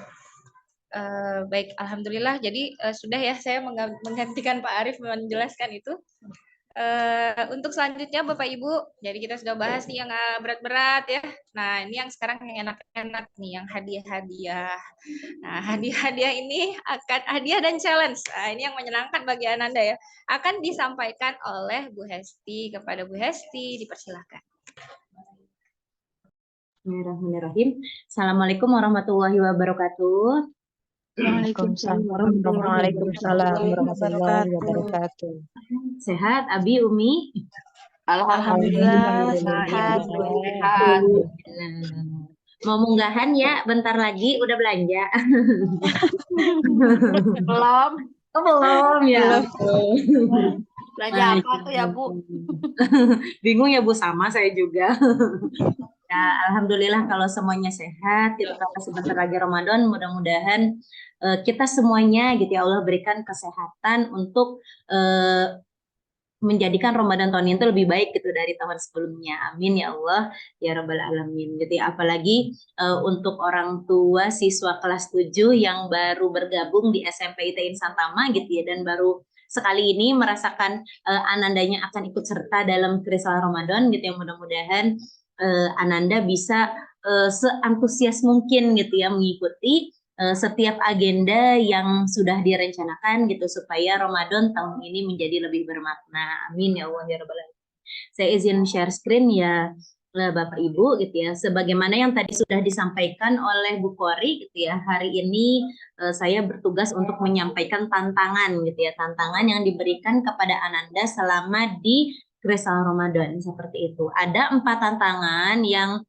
Baik, alhamdulillah. Jadi sudah ya, saya menggantikan Pak Arief menjelaskan itu. Untuk selanjutnya Bapak Ibu, jadi kita sudah bahas nih yang berat-berat ya. Nah, ini yang sekarang yang enak-enak nih, yang hadiah-hadiah. Nah, hadiah-hadiah ini akan hadiah dan challenge. Nah, ini yang menyenangkan bagi Ananda ya. Akan disampaikan oleh Bu Hesti. Kepada Bu Hesti, dipersilahkan. Bismillahirrahmanirrahim. Assalamualaikum warahmatullahi wabarakatuh. Waalaikumsalam warahmatullahi wabarakatuh. Sehat, Abi, Umi? Alhamdulillah sehat. sehat. Mau munggahan ya, bentar lagi udah belanja. Belum. Oh, belum ya. Belanja apa tuh ya, Bu? Bingung ya, Bu, sama saya juga. Ya, alhamdulillah kalau semuanya sehat, kita sebentar lagi Ramadan, mudah-mudahan kita semuanya gitu ya Allah berikan kesehatan untuk menjadikan Ramadan tahun ini lebih baik gitu dari tahun sebelumnya. Amin ya Allah ya Rabbal Alamin. Jadi apalagi untuk orang tua siswa kelas 7 yang baru bergabung di SMP IT Insan Tama gitu ya, dan baru sekali ini merasakan Anandanya akan ikut serta dalam Kristal Ramadan gitu ya, mudah-mudahan Ananda bisa seantusias mungkin gitu ya mengikuti setiap agenda yang sudah direncanakan gitu supaya Ramadan tahun ini menjadi lebih bermakna. Amin ya Allah ya Rabbal Alamin. Saya izin share screen ya Bapak Ibu gitu ya. Sebagaimana yang tadi sudah disampaikan oleh Bu Kori gitu ya. Hari ini saya bertugas untuk menyampaikan tantangan gitu ya. Tantangan yang diberikan kepada Ananda selama di Kristal Ramadan seperti itu. Ada 4 tantangan yang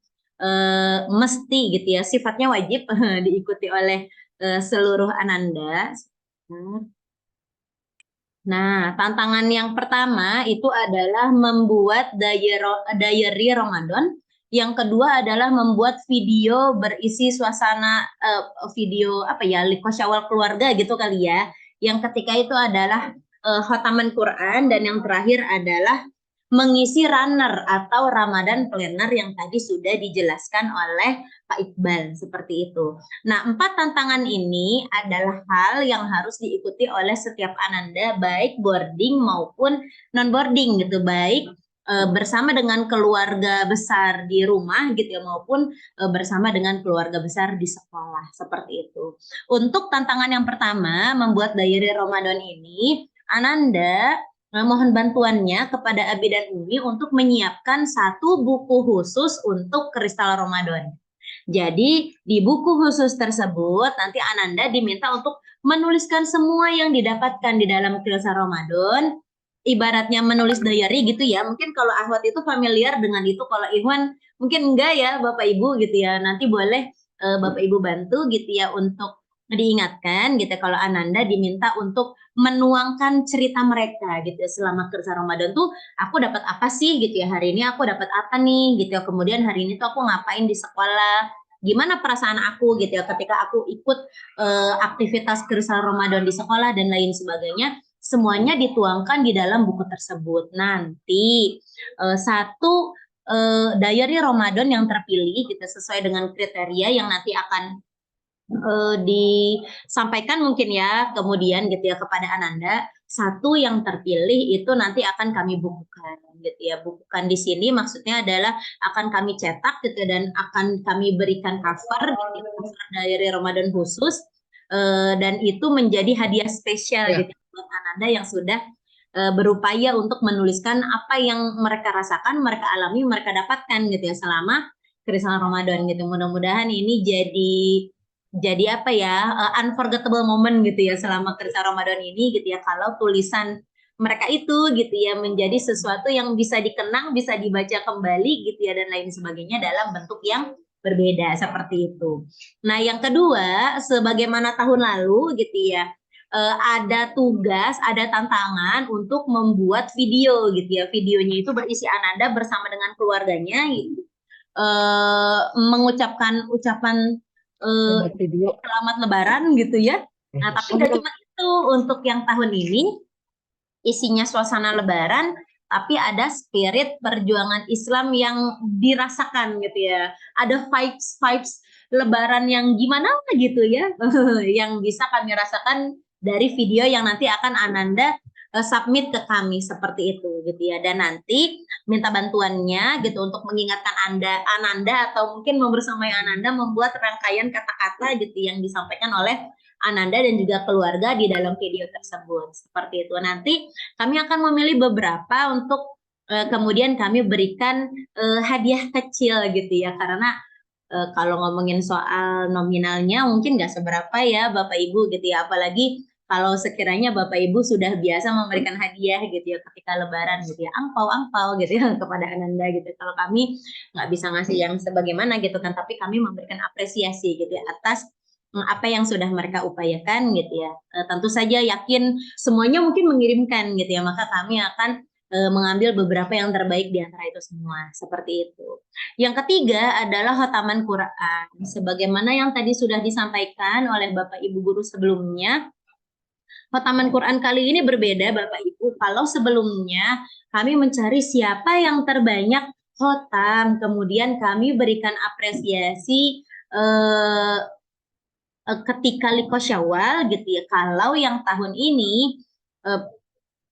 mesti gitu ya, sifatnya wajib diikuti oleh seluruh Ananda. Nah, tantangan yang pertama itu adalah membuat diary Ramadan. Yang kedua adalah membuat video berisi suasana video apa ya, Liko Syawal keluarga gitu kali ya. Yang ketiga itu adalah khataman Quran, dan yang terakhir adalah mengisi runner atau Ramadan planner yang tadi sudah dijelaskan oleh Pak Iqbal seperti itu. Nah, 4 tantangan ini adalah hal yang harus diikuti oleh setiap Ananda, baik boarding maupun non boarding gitu, baik bersama dengan keluarga besar di rumah gitu ya, maupun bersama dengan keluarga besar di sekolah seperti itu. Untuk tantangan yang pertama, membuat diary Ramadan ini, Ananda mohon bantuannya kepada Abi dan Umi untuk menyiapkan 1 buku khusus untuk Kristal Ramadan. Jadi di buku khusus tersebut nanti Ananda diminta untuk menuliskan semua yang didapatkan di dalam Kristal Ramadan. Ibaratnya menulis diary gitu ya. Mungkin kalau Ahwat itu familiar dengan itu, kalau Ikhwan mungkin enggak ya Bapak Ibu gitu ya. Nanti boleh Bapak Ibu bantu gitu ya untuk diingatkan gitu kalau Ananda diminta untuk menuangkan cerita mereka gitu ya, selama kerja Ramadan tuh aku dapat apa sih gitu ya, hari ini aku dapat apa nih gitu ya, kemudian hari ini tuh aku ngapain di sekolah, gimana perasaan aku gitu ya ketika aku ikut aktivitas kerja Ramadan di sekolah dan lain sebagainya, semuanya dituangkan di dalam buku tersebut. Nanti satu diary Ramadan yang terpilih gitu sesuai dengan kriteria yang nanti akan disampaikan mungkin ya kemudian gitu ya kepada Ananda, 1 yang terpilih itu nanti akan kami bukukan gitu ya. Bukukan di sini maksudnya adalah akan kami cetak gitu dan akan kami berikan cover gitu, cover diary Ramadan khusus, dan itu menjadi hadiah spesial gitu buat Ananda yang sudah berupaya untuk menuliskan apa yang mereka rasakan, mereka alami, mereka dapatkan gitu ya selama Kristal Ramadan gitu. Mudah-mudahan ini jadi apa ya, unforgettable moment gitu ya selama kerja Ramadan ini gitu ya, kalau tulisan mereka itu gitu ya menjadi sesuatu yang bisa dikenang, bisa dibaca kembali gitu ya, dan lain sebagainya dalam bentuk yang berbeda seperti itu. Nah, yang kedua, sebagaimana tahun lalu gitu ya, ada tugas, ada tantangan untuk membuat video gitu ya. Videonya itu berisi Ananda bersama dengan keluarganya gitu, mengucapkan ucapan selamat Lebaran gitu ya. Nah, tapi nggak cuma itu, untuk yang tahun ini isinya suasana Lebaran, tapi ada spirit perjuangan Islam yang dirasakan gitu ya. Ada vibes Lebaran yang gimana gitu ya, yang bisa kami rasakan dari video yang nanti akan Ananda submit ke kami seperti itu gitu ya. Dan nanti minta bantuannya gitu untuk mengingatkan Ananda atau mungkin membersamai Ananda membuat rangkaian kata-kata gitu yang disampaikan oleh Ananda dan juga keluarga di dalam video tersebut seperti itu. Nanti kami akan memilih beberapa untuk kemudian kami berikan hadiah kecil gitu ya, karena kalau ngomongin soal nominalnya mungkin nggak seberapa ya Bapak Ibu gitu ya, apalagi kalau sekiranya Bapak Ibu sudah biasa memberikan hadiah gitu ya ketika Lebaran gitu ya, angpau gitu ya kepada Ananda gitu. Kalau kami nggak bisa ngasih yang sebagaimana gitu kan, tapi kami memberikan apresiasi gitu ya atas apa yang sudah mereka upayakan gitu ya. Tentu saja yakin semuanya mungkin mengirimkan gitu ya, maka kami akan mengambil beberapa yang terbaik di antara itu semua seperti itu. Yang ketiga adalah khataman Quran. Sebagaimana yang tadi sudah disampaikan oleh Bapak Ibu guru sebelumnya, khataman Quran kali ini berbeda Bapak Ibu. Kalau sebelumnya kami mencari siapa yang terbanyak khotam, kemudian kami berikan apresiasi ketika Liko Syawal gitu ya. Kalau yang tahun ini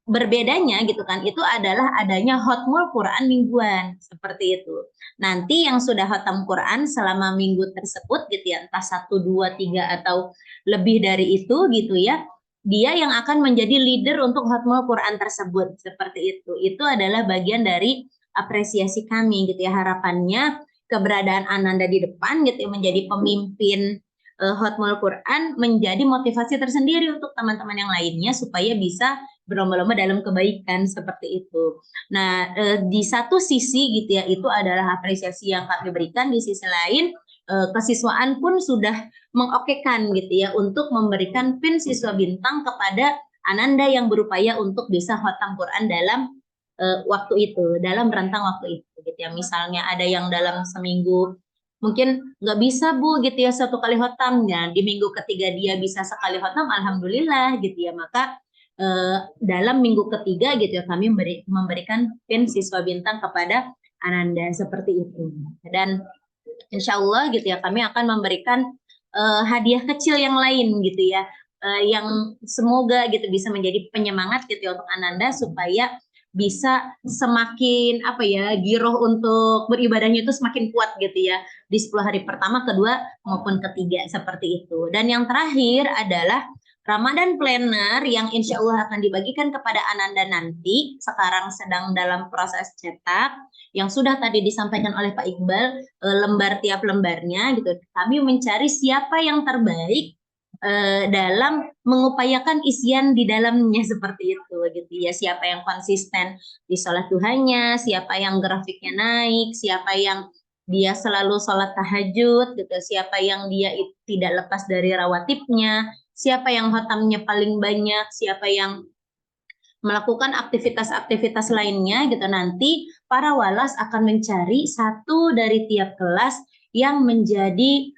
berbedanya gitu kan, itu adalah adanya Khatmul Quran mingguan seperti itu. Nanti yang sudah khatam Quran selama minggu tersebut gitu ya, entah 1, 2, 3 atau lebih dari itu gitu ya, dia yang akan menjadi leader untuk Khatmul Quran tersebut seperti itu. Itu adalah bagian dari apresiasi kami gitu ya, harapannya keberadaan Ananda di depan gitu ya, menjadi pemimpin Khatmul Quran menjadi motivasi tersendiri untuk teman-teman yang lainnya supaya bisa berlomba-lomba dalam kebaikan seperti itu. Nah, di satu sisi gitu ya, itu adalah apresiasi yang kami berikan. Di sisi lain, kesiswaan pun sudah mengokekan gitu ya untuk memberikan pin siswa bintang kepada Ananda yang berupaya untuk bisa khatam Quran dalam waktu itu, dalam rentang waktu itu gitu ya. Misalnya ada yang dalam seminggu mungkin nggak bisa Bu gitu ya 1 kali khatam, ya di minggu ketiga dia bisa sekali khatam, alhamdulillah gitu ya. Maka dalam minggu ketiga gitu ya kami memberikan pin siswa bintang kepada Ananda seperti itu. Dan insya Allah gitu ya kami akan memberikan hadiah kecil yang lain gitu ya, yang semoga gitu bisa menjadi penyemangat gitu ya untuk Ananda supaya bisa semakin apa ya, giroh untuk beribadahnya itu semakin kuat gitu ya di 10 hari pertama, kedua maupun ketiga seperti itu. Dan yang terakhir adalah Ramadan Planner yang insya Allah akan dibagikan kepada Ananda nanti. Sekarang sedang dalam proses cetak yang sudah tadi disampaikan oleh Pak Iqbal, lembar tiap lembarnya gitu. Kami mencari siapa yang terbaik dalam mengupayakan isian di dalamnya seperti itu gitu ya. Siapa yang konsisten di sholat duhanya, siapa yang grafiknya naik, siapa yang dia selalu sholat tahajud gitu, siapa yang dia tidak lepas dari rawatibnya, siapa yang khatamnya paling banyak, siapa yang melakukan aktivitas-aktivitas lainnya gitu. Nanti para walas akan mencari satu dari tiap kelas yang menjadi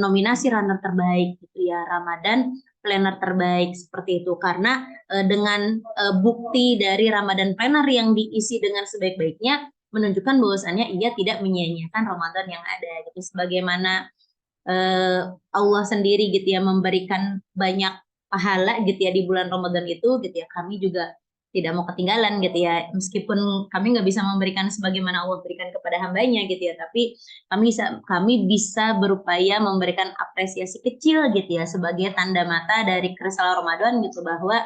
nominasi runner terbaik gitu ya, Ramadan Planner terbaik seperti itu. Karena dengan bukti dari Ramadan Planner yang diisi dengan sebaik-baiknya menunjukkan bahwasannya ia tidak menyia-nyiakan Ramadan yang ada gitu. Sebagaimana Allah sendiri gitu ya memberikan banyak pahala gitu ya di bulan Ramadan itu gitu ya, kami juga tidak mau ketinggalan gitu ya, meskipun kami nggak bisa memberikan sebagaimana Allah berikan kepada hambanya gitu ya, tapi kami bisa berupaya memberikan apresiasi kecil gitu ya sebagai tanda mata dari keresahan Ramadan gitu, bahwa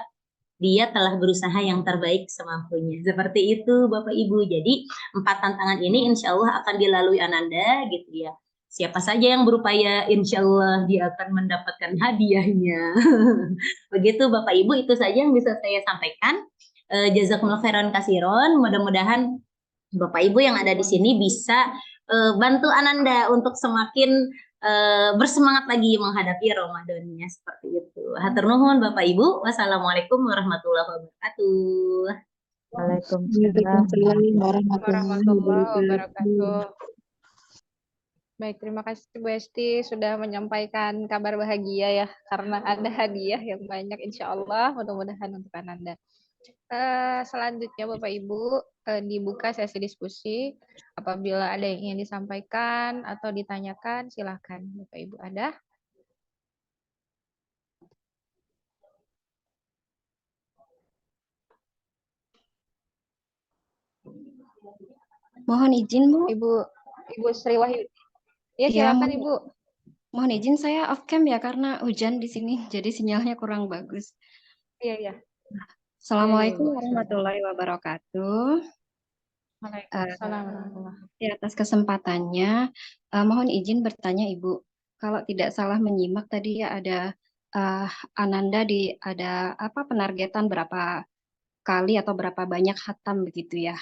dia telah berusaha yang terbaik semampunya. Seperti itu Bapak Ibu. Jadi 4 tantangan ini insya Allah akan dilalui Ananda gitu ya. Siapa saja yang berupaya, insya Allah dia akan mendapatkan hadiahnya. Begitu Bapak Ibu, itu saja yang bisa saya sampaikan. Jazakumullah khairan kasiron. Mudah-mudahan Bapak Ibu yang ada di sini bisa bantu Ananda untuk semakin bersemangat lagi menghadapi Ramadannya seperti itu. Hatur nuhun Bapak Ibu. Wassalamualaikum warahmatullahi wabarakatuh. Waalaikumsalam Warahmatullahi wabarakatuh. Baik, terima kasih Bu Esti sudah menyampaikan kabar bahagia ya, karena ada hadiah yang banyak insya Allah, mudah-mudahan untuk Ananda. Selanjutnya Bapak Ibu dibuka sesi diskusi. Apabila ada yang ingin disampaikan atau ditanyakan, silakan Bapak Ibu. Ada? Mohon izin Bu. Ibu Sri Wahyudi. Ya, Ya, silakan Ibu. mohon izin saya off cam ya karena hujan di sini, jadi sinyalnya kurang bagus. Iya. Assalamualaikum Iya, warahmatullahi wabarakatuh. Waalaikumsalam warahmatullahi. Di atas kesempatannya, mohon izin bertanya Ibu. Kalau tidak salah menyimak tadi ya ada Ananda ada apa penargetan berapa kali atau berapa banyak khatam begitu ya.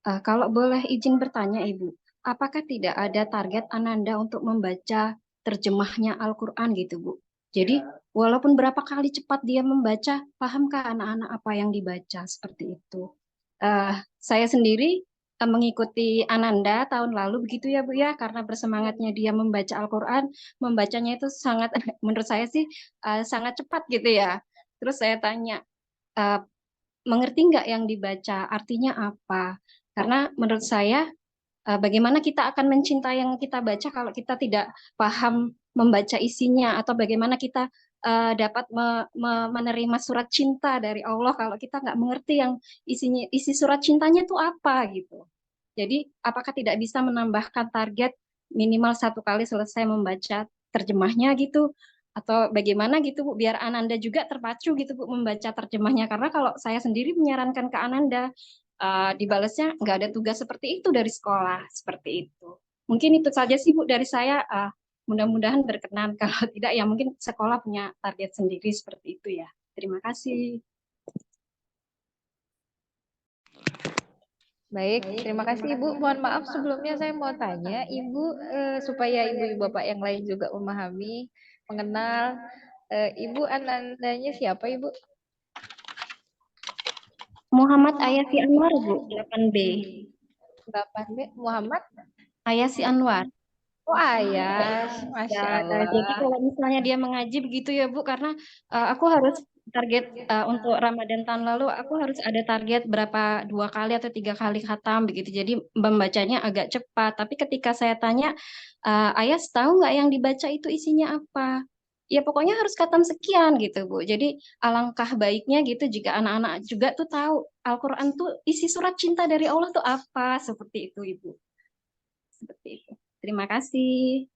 Kalau boleh izin bertanya Ibu, apakah tidak ada target Ananda untuk membaca terjemahnya Al-Quran gitu Bu? Jadi walaupun berapa kali cepat dia membaca, pahamkah anak-anak apa yang dibaca seperti itu? Saya sendiri mengikuti Ananda tahun lalu begitu ya Bu ya, karena bersemangatnya dia membaca Al-Quran, membacanya itu sangat, menurut saya sih sangat cepat gitu ya. Terus saya tanya, mengerti nggak yang dibaca, artinya apa? Karena menurut saya, bagaimana kita akan mencintai yang kita baca kalau kita tidak paham membaca isinya, atau bagaimana kita dapat menerima surat cinta dari Allah kalau kita nggak mengerti yang isi surat cintanya itu apa gitu. Jadi apakah tidak bisa menambahkan target minimal 1 kali selesai membaca terjemahnya gitu? Atau bagaimana gitu Bu, biar Ananda juga terpacu gitu Bu membaca terjemahnya. Karena kalau saya sendiri menyarankan ke Ananda, dibalasnya nggak ada tugas seperti itu dari sekolah, seperti itu. Mungkin itu saja sih Bu dari saya, mudah-mudahan berkenan. Kalau tidak ya mungkin sekolah punya target sendiri seperti itu ya. Terima kasih. Baik, terima kasih Ibu. Mohon maaf sebelumnya saya mau tanya Ibu supaya ibu-ibu bapak yang lain juga memahami, mengenal Ibu Anandanya siapa Ibu? Muhammad Ayasi Anwar Bu, 8B. 8B Muhammad Ayasi Anwar. Oh Ayas, Masya Ya, Allah. jadi kalau misalnya dia mengaji begitu ya Bu, karena aku harus target untuk Ramadan tahun lalu aku harus ada target berapa 2 kali atau 3 kali khatam begitu. Jadi membacanya agak cepat. Tapi ketika saya tanya, Ayas tahu nggak yang dibaca itu isinya apa? Ya pokoknya harus khatam sekian gitu Bu. Jadi alangkah baiknya gitu jika anak-anak juga tuh tahu Al-Quran tuh isi surat cinta dari Allah tuh apa, seperti itu Ibu. Seperti itu. Terima kasih.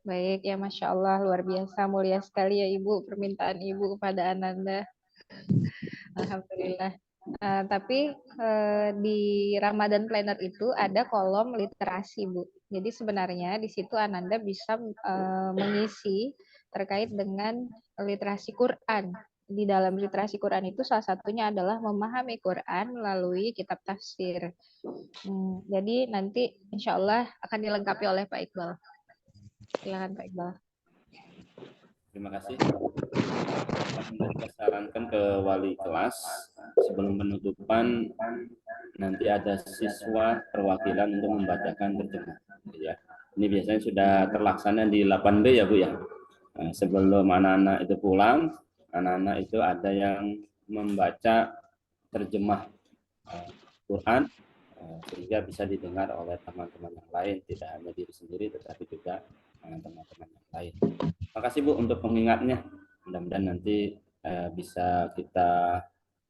Baik ya Masya Allah luar biasa mulia sekali ya Ibu permintaan Ibu kepada Ananda. Alhamdulillah. Tapi di Ramadan Planner itu ada kolom literasi Bu. Jadi sebenarnya di situ Ananda bisa mengisi terkait dengan literasi Quran. Di dalam literasi Quran itu salah satunya adalah memahami Quran melalui kitab tafsir. Jadi nanti insya Allah akan dilengkapi oleh Pak Iqbal. Silakan Pak Iqbal. Terima kasih. Kita sarankan ke wali kelas sebelum penutupan nanti ada siswa perwakilan untuk membacakan terjemah. Ya, ini biasanya sudah terlaksana di 8B ya Bu ya. Nah, sebelum anak-anak itu pulang, anak-anak itu ada yang membaca terjemah Quran sehingga bisa didengar oleh teman-teman yang lain, tidak hanya diri sendiri tetapi juga teman-teman yang lain. Terima kasih Bu untuk pengingatnya. Mudah-mudahan nanti bisa kita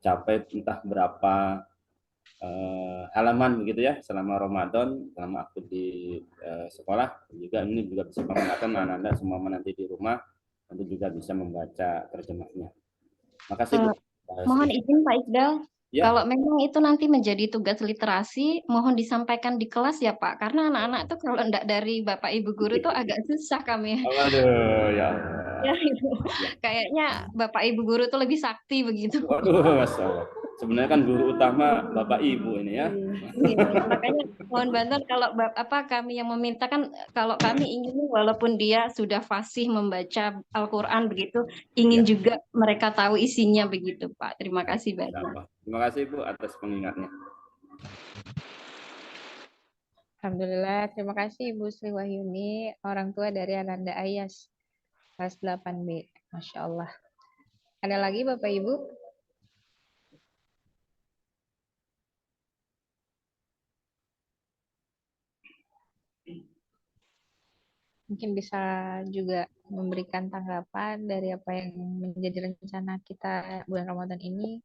capai entah berapa halaman begitu ya selama Ramadan, selama aku di sekolah. Juga ini juga bisa mengingatkan anak-anak semua nanti di rumah nanti juga bisa membaca terjemahnya. Terima kasih Bu. Mohon izin Pak Iqbal. Ya. Kalau memang itu nanti menjadi tugas literasi, mohon disampaikan di kelas ya Pak. Karena anak-anak tuh kalau enggak dari Bapak Ibu guru tuh agak susah kami. Waduh, ya Allah. Ya, Ibu. Kayaknya Bapak Ibu guru tuh lebih sakti begitu. Waduh, Masya Allah. Sebenarnya kan guru utama Bapak Ibu ini ya. Iya, makanya mohon bantuan kalau kami yang meminta kan kalau kami ingin walaupun dia sudah fasih membaca Al-Quran begitu, ingin juga mereka tahu isinya begitu Pak. Terima kasih banyak. Terima kasih Bu atas pengingatnya. Alhamdulillah, terima kasih Ibu Sri Wahyuni, orang tua dari Ananda Ayas, kelas 8B. Masya Allah. Ada lagi Bapak Ibu? Mungkin bisa juga memberikan tanggapan dari apa yang menjadi rencana kita bulan Ramadan ini.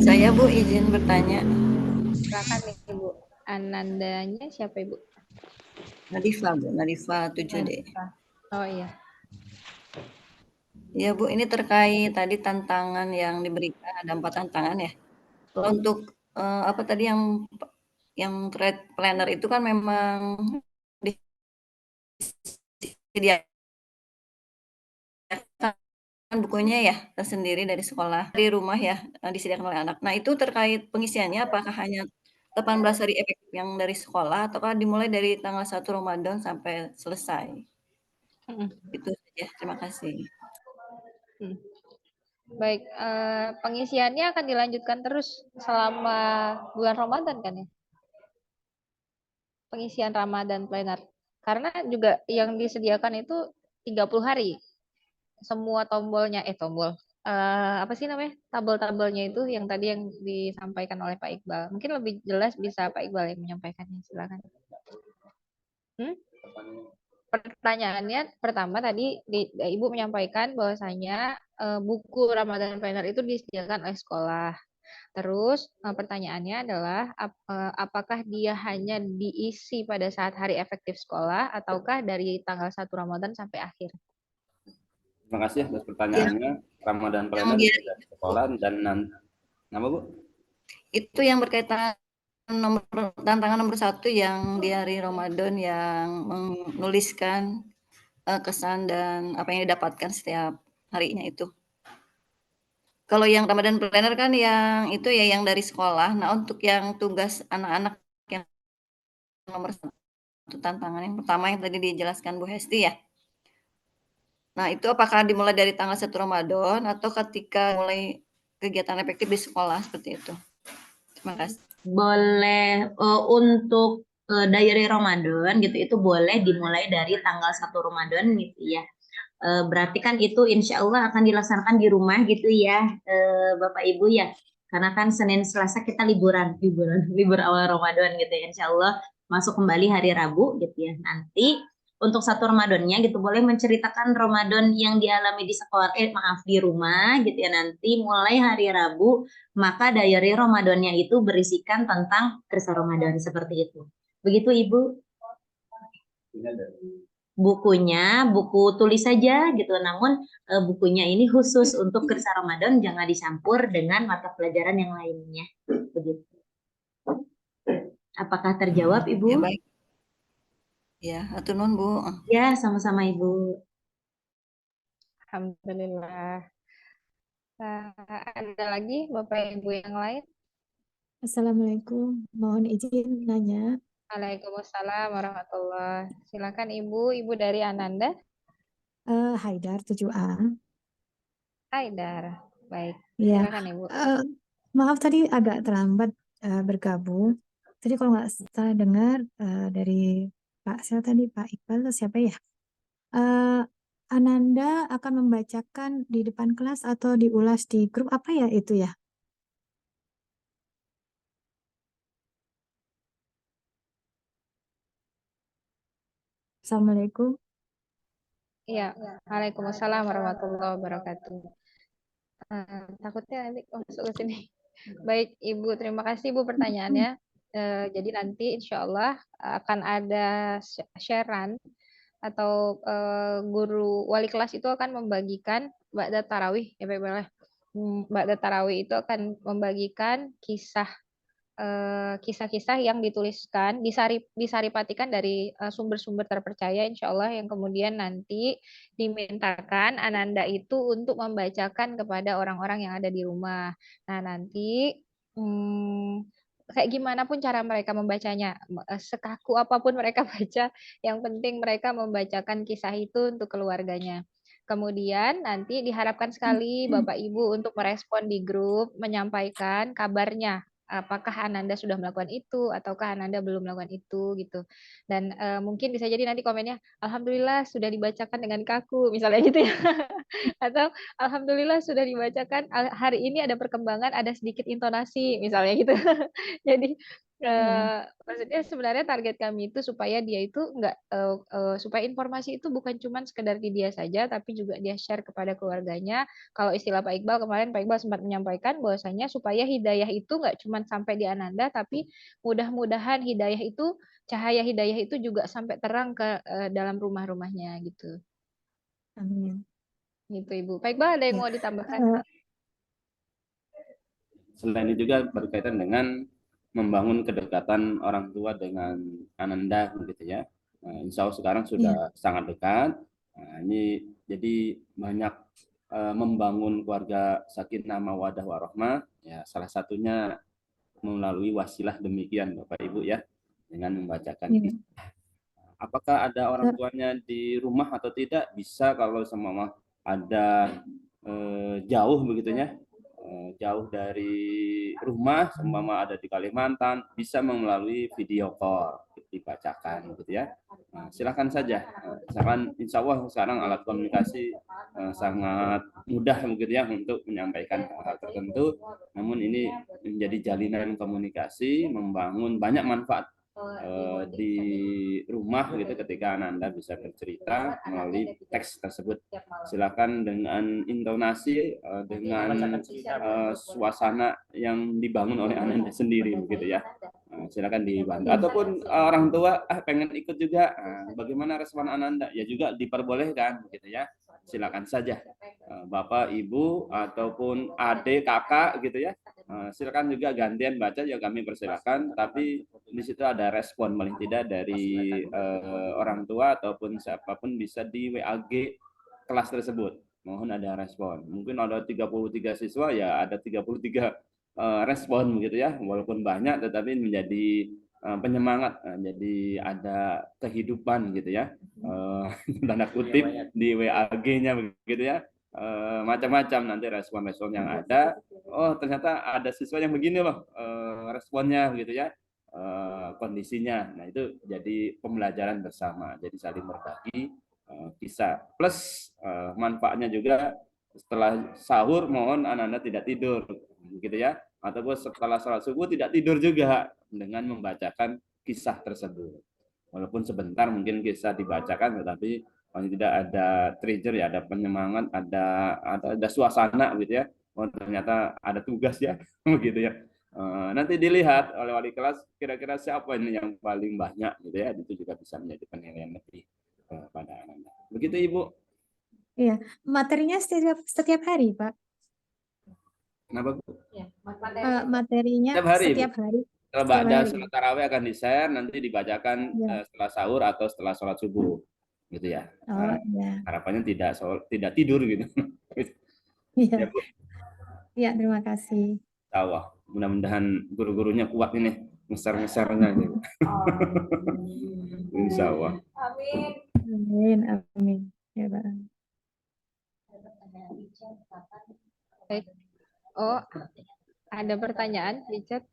Saya Bu izin bertanya. Silakan nih Ibu. Anandanya siapa Ibu? Nadifa Bu, Nadifa 7D. Oh iya. Ya Bu, ini terkait tadi tantangan yang diberikan, ada 4 tantangan ya. Untuk apa tadi yang trade planner itu kan memang disediakan bukunya ya tersendiri dari sekolah, di rumah ya disediakan oleh anak. Nah itu terkait pengisiannya apakah hanya 18 hari efektif yang dari sekolah ataukah dimulai dari tanggal 1 Ramadan sampai selesai? Itu saja, terima kasih. Baik, pengisiannya akan dilanjutkan terus selama bulan Ramadan kan ya? Pengisian Ramadan Planner. Karena juga yang disediakan itu 30 hari. Semua tombolnya, apa sih namanya? Tabel-tabelnya itu yang tadi yang disampaikan oleh Pak Iqbal. Mungkin lebih jelas bisa Pak Iqbal yang menyampaikannya, silakan. pertanyaannya pertama tadi Ibu menyampaikan bahwasanya buku Ramadan Planner itu disediakan oleh sekolah. Terus pertanyaannya adalah apakah dia hanya diisi pada saat hari efektif sekolah ataukah dari tanggal 1 Ramadan sampai akhir? Terima kasih atas pertanyaannya. Ramadan Planner dia- dari sekolah dan nama Bu? Itu yang berkaitan tantangan nomor 1 yang di hari Ramadan yang menuliskan kesan dan apa yang didapatkan setiap harinya itu. Kalau yang Ramadan Planner kan yang itu ya yang dari sekolah. Nah, untuk yang tugas anak-anak yang nomor 1 tantangan yang pertama yang tadi dijelaskan Bu Hesti ya. Nah, itu apakah dimulai dari tanggal 1 Ramadan atau ketika mulai kegiatan efektif di sekolah seperti itu? Terima kasih. Boleh untuk diary Ramadan gitu itu boleh dimulai dari tanggal 1 Ramadan gitu ya. Berarti kan itu insya Allah akan dilaksanakan di rumah gitu ya Bapak Ibu ya. Karena kan Senin Selasa kita libur awal Ramadan gitu ya. Insya Allah masuk kembali hari Rabu gitu ya. Nanti untuk 1 Ramadannya gitu boleh menceritakan Ramadan yang dialami di sekolah di rumah gitu ya. Nanti mulai hari Rabu maka diary Ramadannya itu berisikan tentang kisah Ramadan seperti itu. Begitu Ibu? Bukunya buku tulis saja gitu, namun bukunya ini khusus untuk kisah Ramadan, jangan dicampur dengan mata pelajaran yang lainnya. Begitu. Apakah terjawab Ibu? Ya, baik. Ya, hatur nuhun Bu. Ya, sama-sama Ibu. Alhamdulillah. Ada lagi Bapak Ibu yang lain? Assalamualaikum, mohon izin nanya. Waalaikumsalam warahmatullahi. Silakan Ibu dari Ananda. Haidar 7A. Haidar, baik. Ya, Silakan Ibu. maaf tadi agak terlambat bergabung. Tadi kalau nggak salah dengar dari Pak siapa tadi, Pak Iqbal atau siapa ya? Ananda akan membacakan di depan kelas atau diulas di grup apa ya itu ya? Assalamualaikum. Iya, Waalaikumsalam warahmatullahi wabarakatuh. Takutnya nanti masuk ke sini. Baik, Ibu, terima kasih Ibu pertanyaannya. Jadi nanti insya Allah akan ada sharean atau guru wali kelas itu akan membagikan ba'da tarawih ya Pak. Ba'da tarawih itu akan membagikan kisah-kisah yang dituliskan, disaripatikan dari sumber-sumber terpercaya insya Allah yang kemudian nanti dimintakan Ananda itu untuk membacakan kepada orang-orang yang ada di rumah. Nah nanti kayak gimana pun cara mereka membacanya, sekaku apapun mereka baca, yang penting mereka membacakan kisah itu untuk keluarganya. Kemudian nanti diharapkan sekali Bapak Ibu untuk merespon di grup, menyampaikan kabarnya apakah Ananda sudah melakukan itu ataukah Ananda belum melakukan itu gitu. Dan mungkin bisa jadi nanti komennya alhamdulillah sudah dibacakan dengan kaku misalnya gitu ya. Atau alhamdulillah sudah dibacakan hari ini ada perkembangan, ada sedikit intonasi misalnya gitu. Jadi maksudnya sebenarnya target kami itu supaya dia itu enggak supaya informasi itu bukan cuma sekedar di dia saja tapi juga dia share kepada keluarganya. Kalau istilah Pak Iqbal kemarin Pak Iqbal sempat menyampaikan bahwasanya supaya hidayah itu enggak cuma sampai di Ananda tapi mudah-mudahan hidayah itu cahaya hidayah itu juga sampai terang ke dalam rumah-rumahnya gitu. Amin. Gitu Ibu. Pak Iqbal ada yang mau ditambahkan? Selain itu juga berkaitan dengan membangun kedekatan orang tua dengan Ananda gitu ya. Nah, insya Allah sekarang sudah sangat dekat. Nah, ini jadi banyak membangun keluarga sakinah mawaddah warahmah ya, salah satunya melalui wasilah demikian Bapak Ibu ya, dengan membacakan kisah. Apakah ada orang tuanya di rumah atau tidak? Bisa kalau semua ada jauh begitunya, jauh dari rumah, seumpama ada di Kalimantan, bisa melalui video call dibacakan gitu ya. Nah, silakan saja. Misalkan insya Allah sekarang alat komunikasi sangat mudah begitu ya untuk menyampaikan hal tertentu. Namun ini menjadi jalinan komunikasi, membangun banyak manfaat di rumah gitu ketika Ananda bisa bercerita melalui teks tersebut. Silakan dengan intonasi, dengan suasana yang dibangun oleh Ananda sendiri begitu ya. Silakan dibantu. Ataupun orang tua pengen ikut juga, bagaimana respon Ananda? Ya juga diperbolehkan begitu ya. Silakan saja. Bapak, Ibu ataupun adik, kakak gitu ya. Silakan juga gantian baca ya, kami persilakan, tapi di situ ada respon paling tidak dari orang tua ataupun siapapun bisa di WAG kelas tersebut. Mohon ada respon. Mungkin ada 33 siswa ya ada 33 respon begitu ya, walaupun banyak tetapi menjadi penyemangat, jadi ada kehidupan gitu ya, tanda kutip di WAG-nya begitu ya. Macam-macam nanti respon-respon yang ada. Oh ternyata ada siswa yang begini loh responnya begitu ya, kondisinya. Nah itu jadi pembelajaran bersama, jadi saling berbagi kisah. Plus manfaatnya juga setelah sahur mohon anak-anak tidak tidur gitu ya, ataupun setelah sholat subuh tidak tidur juga dengan membacakan kisah tersebut. Walaupun sebentar mungkin kisah dibacakan, tetapi paling tidak ada trigger ya, ada penyemangat, ada suasana gitu ya. Oh ternyata ada tugas ya, begitu ya. Nanti dilihat oleh wali kelas kira-kira siapa ini yang paling banyak gitu ya. Itu juga bisa menjadi penilaian lebih pada anak-anak. Begitu Ibu. Iya, materinya setiap hari, Pak. Kenapa Bu? Materinya Setiap hari, setiap hari. Kalau Setiap ba'da hari. sholat tarawih akan di-share, nanti dibacakan Ya. setelah sahur atau setelah sholat subuh, gitu ya. Oh, iya. Harapannya tidak tidur gitu. Iya. Ya, Bu. Iya, terima kasih. Allah, mudah-mudahan guru-gurunya kuat ini ngeser-ngesernya gitu. Insya Allah. Amin. Amin, amin. Ya, Pak. Baik. Oh, ada pertanyaan di chat.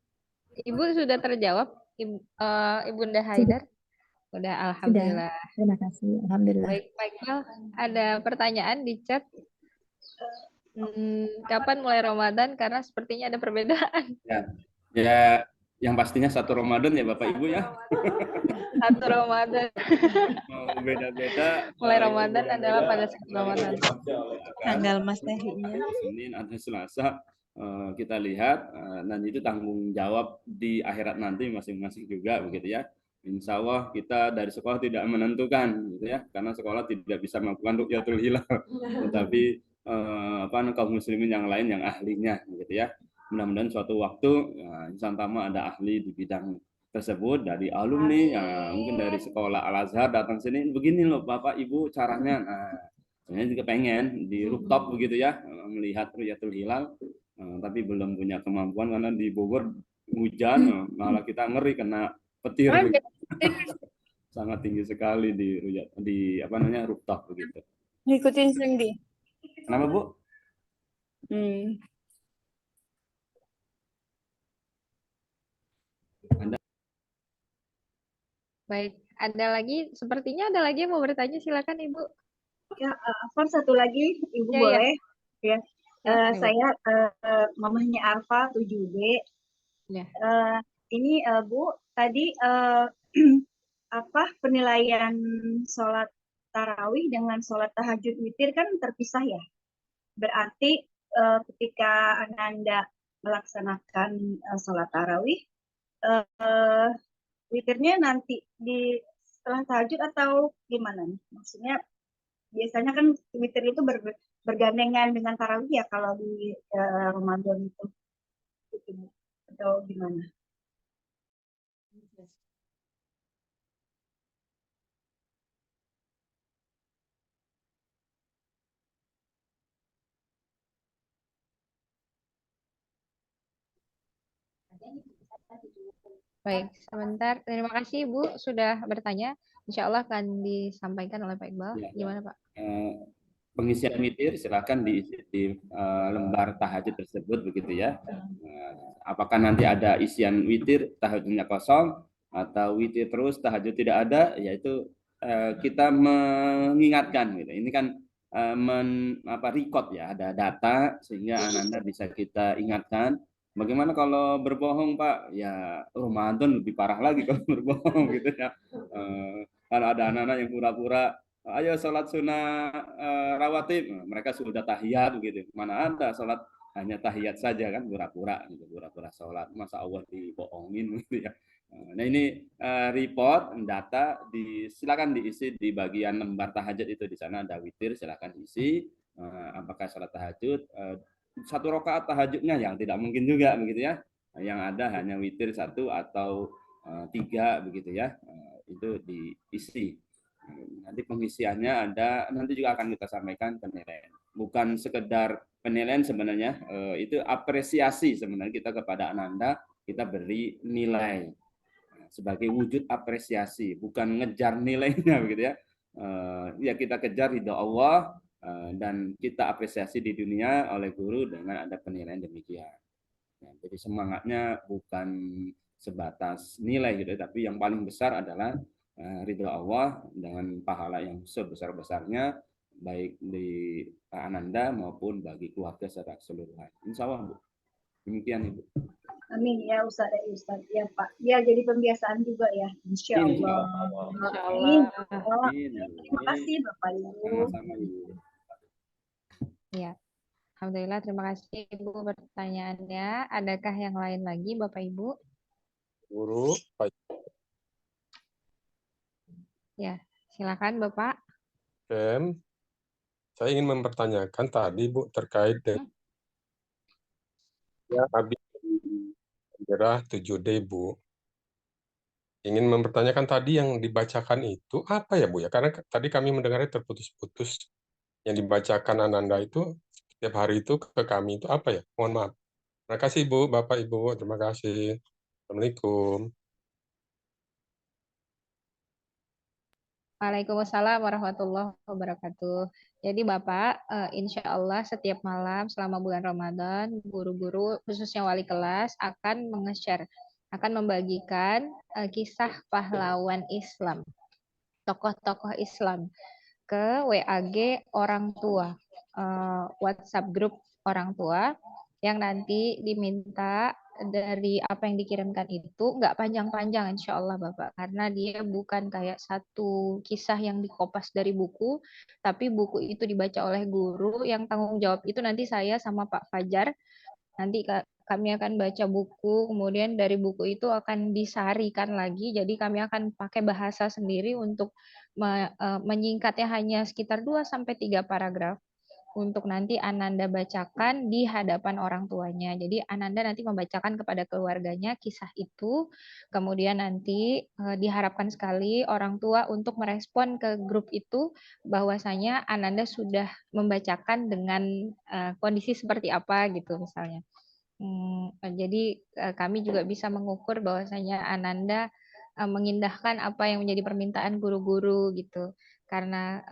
Ibu sudah terjawab, Ibunda Haidar? Sudah, alhamdulillah. Sudah. Terima kasih. Alhamdulillah. Baik, Pak Iqbal, ada pertanyaan di chat. Kapan mulai Ramadan? Karena sepertinya ada perbedaan. Ya, yang pastinya 1 Ramadan ya Bapak Ibu ya. 1 Ramadan. Beda-beda. Mulai Ramadan adalah pada 1 Ramadan. Tanggal Masehinya. Senin atau Selasa. Kita lihat dan itu tanggung jawab di akhirat nanti masing-masing juga begitu ya. Insya Allah kita dari sekolah tidak menentukan gitu ya, karena sekolah tidak bisa melakukan rukyatul hilal, tetapi kaum muslimin yang lain yang ahlinya gitu ya. Mudah-mudahan suatu waktu Insan Tama ada ahli di bidang tersebut dari alumni, mungkin dari sekolah Al Azhar datang sini, begini loh Bapak Ibu caranya. Saya juga pengen di rooftop begitu ya melihat rukyatul hilal. Tapi belum punya kemampuan karena di Bogor hujan, malah kita ngeri kena petir. Sangat tinggi sekali di rooftop begitu. Ngikutin Sendi. Kenapa Bu? Baik, ada lagi? Sepertinya ada lagi yang mau bertanya, silakan Ibu. Ya, Afwan satu lagi, Ibu Ya, boleh? Ya. Saya mamahnya Arfa 7B. Ya. Ini Bu, tadi apa penilaian sholat tarawih dengan sholat tahajud witir kan terpisah ya. Berarti ketika Ananda melaksanakan sholat tarawih, witirnya nanti di setelah tahajud atau gimana nih? Maksudnya biasanya kan witir itu bergandengan dengan tarawih ya kalau di Ramadan itu, atau gimana? Baik, sebentar. Terima kasih Ibu sudah bertanya. Insya Allah akan disampaikan oleh Pak Iqbal. Ya. Gimana Pak? Pengisian witir silakan di lembar tahajud tersebut begitu ya. Apakah nanti ada isian witir tahajudnya kosong atau witir terus tahajud tidak ada, yaitu kita mengingatkan gitu. Ini kan record ya, ada data sehingga anak-anak bisa kita ingatkan Bagaimana kalau berbohong, Pak? Ya Ramadan lebih parah lagi kalau berbohong gitu ya. Kalau ada anak-anak yang pura-pura, ayo sholat sunnah rawatib, mereka sudah tahiyat gitu. Mana ada sholat hanya tahiyat saja kan, pura-pura gitu, pura-pura sholat. Masa Allah dibohongin gitu ya. Nah ini report data silakan diisi di bagian lembar tahajud itu, di sana ada witir, silakan isi apakah sholat tahajud satu rakaat tahajudnya yang tidak mungkin juga begitu ya, yang ada hanya witir satu atau tiga begitu ya, itu diisi. Nanti pengisiannya ada, nanti juga akan kita sampaikan penilaian, bukan sekedar penilaian sebenarnya, itu apresiasi sebenarnya kita kepada Ananda, kita beri nilai sebagai wujud apresiasi, bukan ngejar nilainya begitu ya. Ya kita kejar ridha Allah, dan kita apresiasi di dunia oleh guru dengan ada penilaian demikian. Ya, jadi semangatnya bukan sebatas nilai gitu, tapi yang paling besar adalah ridha Allah dengan pahala yang sebesar-besarnya baik di Ananda maupun bagi keluarga secara keseluruhan. Insya Allah, Bu. Demikian, Ibu. Amin ya Ustaz ya Pak. Ya jadi pembiasaan juga ya, insya Allah. Amin. Terima kasih Bapak Ibu. Sama-sama, Ibu. Ya, alhamdulillah terima kasih Ibu pertanyaannya. Adakah yang lain lagi Bapak Ibu? Guru, Pak. Ya, silakan Bapak. Saya ingin mempertanyakan tadi Bu terkait dengan ya habis daerah 7D Bu. Ingin mempertanyakan tadi yang dibacakan itu apa ya Bu ya? Karena tadi kami mendengarnya terputus-putus. Yang dibacakan Ananda itu setiap hari itu ke kami itu apa ya? Mohon maaf. Terima kasih Bu, Bapak Ibu. Terima kasih. Assalamualaikum. Waalaikumsalam warahmatullahi wabarakatuh. Jadi Bapak, insya Allah setiap malam selama bulan Ramadan, guru-guru khususnya wali kelas akan menge-share, akan membagikan kisah pahlawan Islam, tokoh-tokoh Islam ke WAG orang tua, WhatsApp grup orang tua, yang nanti diminta dari apa yang dikirimkan itu nggak panjang-panjang insya Allah Bapak, karena dia bukan kayak satu kisah yang dikopas dari buku, tapi buku itu dibaca oleh guru, yang tanggung jawab itu nanti saya sama Pak Fajar. Nanti kami akan baca buku, kemudian dari buku itu akan disarikan lagi, jadi kami akan pakai bahasa sendiri untuk menyingkatnya hanya sekitar 2-3 paragraf untuk nanti Ananda bacakan di hadapan orang tuanya. Jadi Ananda nanti membacakan kepada keluarganya kisah itu, kemudian nanti diharapkan sekali orang tua untuk merespon ke grup itu bahwasanya Ananda sudah membacakan dengan kondisi seperti apa gitu misalnya. Jadi kami juga bisa mengukur bahwasanya Ananda mengindahkan apa yang menjadi permintaan guru-guru gitu. Karena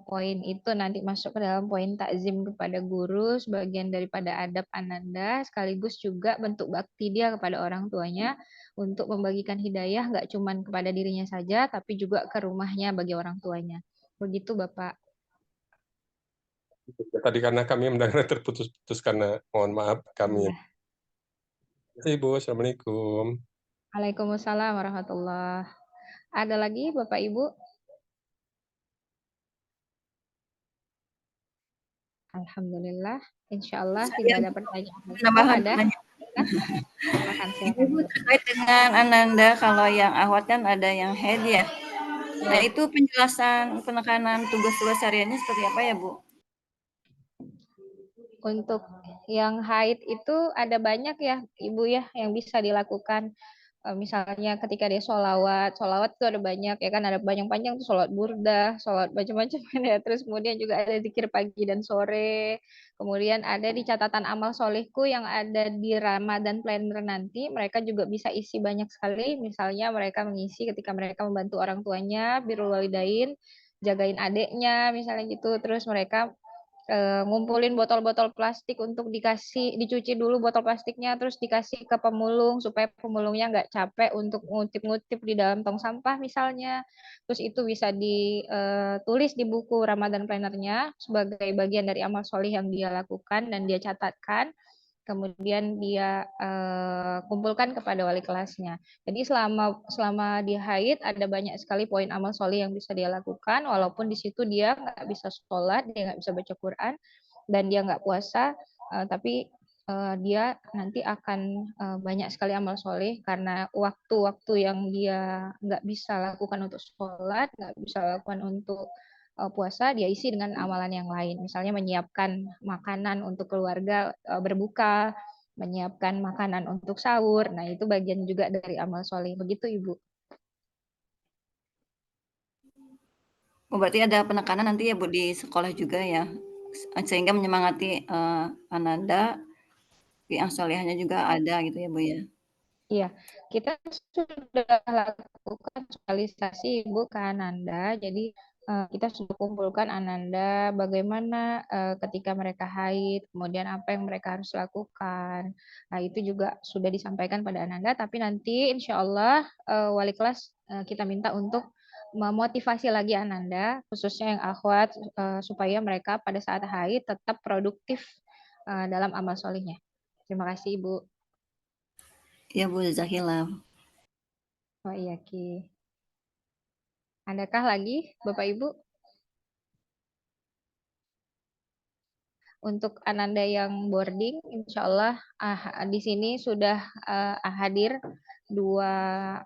poin itu nanti masuk ke dalam poin takzim kepada guru sebagian daripada adab Ananda, sekaligus juga bentuk bakti dia kepada orang tuanya untuk membagikan hidayah nggak cuma kepada dirinya saja, tapi juga ke rumahnya bagi orang tuanya. Begitu Bapak. Tadi karena kami mendengar terputus-putus karena mohon maaf kami. Ya. Terima kasih Bu. Assalamualaikum. Waalaikumsalam warahmatullahi. Ada lagi Bapak Ibu? Alhamdulillah, insya Allah tidak ada pertanyaan. Penambahan Ada? Silakan, Ibu terkait dengan Ananda, kalau yang ahwat kan ada yang head ya. Nah itu penjelasan penekanan tugas-tugas hariannya seperti apa ya Bu? Untuk yang haid itu ada banyak ya Ibu ya yang bisa dilakukan. Misalnya ketika dia sholawat itu ada banyak ya kan, ada panjang-panjang tuh sholat burdah, sholat macam-macam ya. Terus kemudian juga ada zikir pagi dan sore. Kemudian ada di catatan amal solehku yang ada di Ramadan Planner nanti, mereka juga bisa isi banyak sekali. Misalnya mereka mengisi ketika mereka membantu orang tuanya, birrul walidain, jagain adiknya misalnya gitu. Terus mereka ngumpulin botol-botol plastik untuk dicuci dulu botol plastiknya, terus dikasih ke pemulung supaya pemulungnya nggak capek untuk ngutip-ngutip di dalam tong sampah misalnya. Terus itu bisa ditulis di buku Ramadan Planner-nya sebagai bagian dari amal solih yang dia lakukan dan dia catatkan. kemudian dia kumpulkan kepada wali kelasnya. Jadi selama dia haid ada banyak sekali poin amal soleh yang bisa dia lakukan, walaupun di situ dia nggak bisa sholat, dia nggak bisa baca Quran, dan dia nggak puasa, tapi dia nanti akan banyak sekali amal soleh karena waktu-waktu yang dia nggak bisa lakukan untuk sholat, nggak bisa lakukan untuk puasa, dia isi dengan amalan yang lain. Misalnya menyiapkan makanan untuk keluarga berbuka, menyiapkan makanan untuk sahur. Nah, itu bagian juga dari amal soleh. Begitu, Ibu. Oh, berarti ada penekanan nanti ya Bu di sekolah juga ya, sehingga menyemangati Ananda, yang solehahnya juga ada gitu ya Bu ya. Iya, kita sudah lakukan sosialisasi Ibu ke Ananda. Jadi kita sudah kumpulkan Ananda bagaimana ketika mereka haid, kemudian apa yang mereka harus lakukan. Nah, itu juga sudah disampaikan pada Ananda, tapi nanti insya Allah wali kelas kita minta untuk memotivasi lagi Ananda, khususnya yang akhwat, supaya mereka pada saat haid tetap produktif dalam amal solihnya. Terima kasih Ibu. Iya Bu, jazakillah. Oh iya Ki. Adakah lagi Bapak Ibu? Untuk Ananda yang boarding, insya Allah di sini sudah hadir dua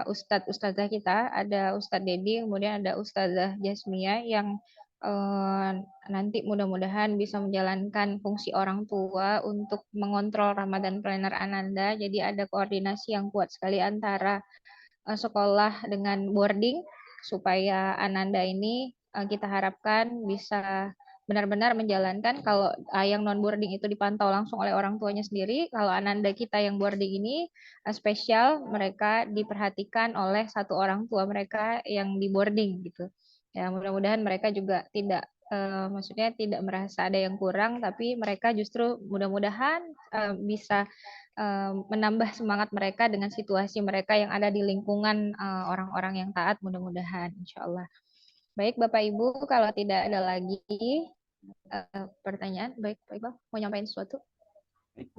ustadzah kita, ada Ustadz Dedi, kemudian ada Ustadzah Jasmia yang nanti mudah-mudahan bisa menjalankan fungsi orang tua untuk mengontrol Ramadan Planner Ananda. Jadi ada koordinasi yang kuat sekali antara sekolah dengan boarding supaya Ananda ini kita harapkan bisa benar-benar menjalankan. Kalau yang non boarding itu dipantau langsung oleh orang tuanya sendiri, kalau Ananda kita yang boarding ini spesial mereka diperhatikan oleh satu orang tua mereka yang di boarding gitu. Ya, mudah-mudahan mereka juga tidak maksudnya tidak merasa ada yang kurang, tapi mereka justru mudah-mudahan bisa menambah semangat mereka dengan situasi mereka yang ada di lingkungan orang-orang yang taat, mudah-mudahan insya Allah. Baik Bapak Ibu, kalau tidak ada lagi pertanyaan, baik Pak Iqbal mau nyampaikan sesuatu?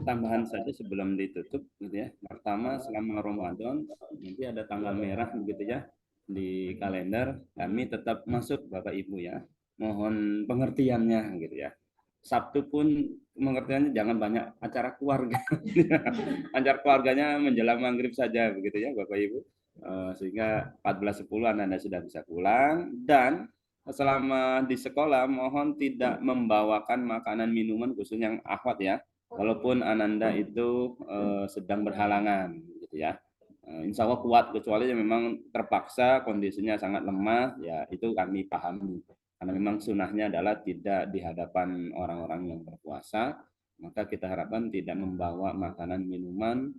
Tambahan saja sebelum ditutup gitu ya. Pertama, selama Ramadan nanti ada tanggal merah begitu ya di kalender, kami tetap masuk Bapak Ibu ya. Mohon pengertiannya gitu ya. Sabtu pun pengertiannya jangan banyak acara keluarga. Acara keluarganya menjelang maghrib saja begitu ya Bapak Ibu. Sehingga 14.10 Anda sudah bisa pulang, dan selama di sekolah mohon tidak membawakan makanan minuman khusus yang akhwat ya. Walaupun Ananda itu sedang berhalangan gitu ya. Insya Allah kuat, kecuali memang terpaksa kondisinya sangat lemah, ya itu kami pahami. Karena memang sunnahnya adalah tidak di hadapan orang-orang yang berpuasa, maka kita harapkan tidak membawa makanan minuman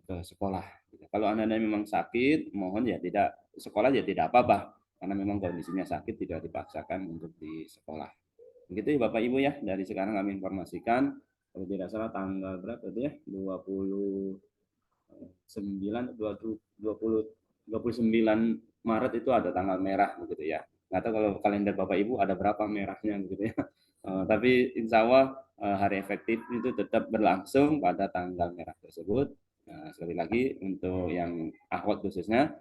ke sekolah. Kalau Ananda memang sakit, mohon ya tidak sekolah ya tidak apa-apa, karena memang kondisinya sakit tidak dipaksakan untuk di sekolah. Begitu ya Bapak Ibu ya, dari sekarang kami informasikan, kalau tidak salah tanggal berapa itu ya, 29 Maret itu ada tanggal merah begitu ya. Nggak tahu kalau kalender Bapak Ibu ada berapa merahnya begitu ya. Tapi insya Allah hari efektif itu tetap berlangsung pada tanggal merah tersebut. Nah, sekali lagi untuk yang akhwat khususnya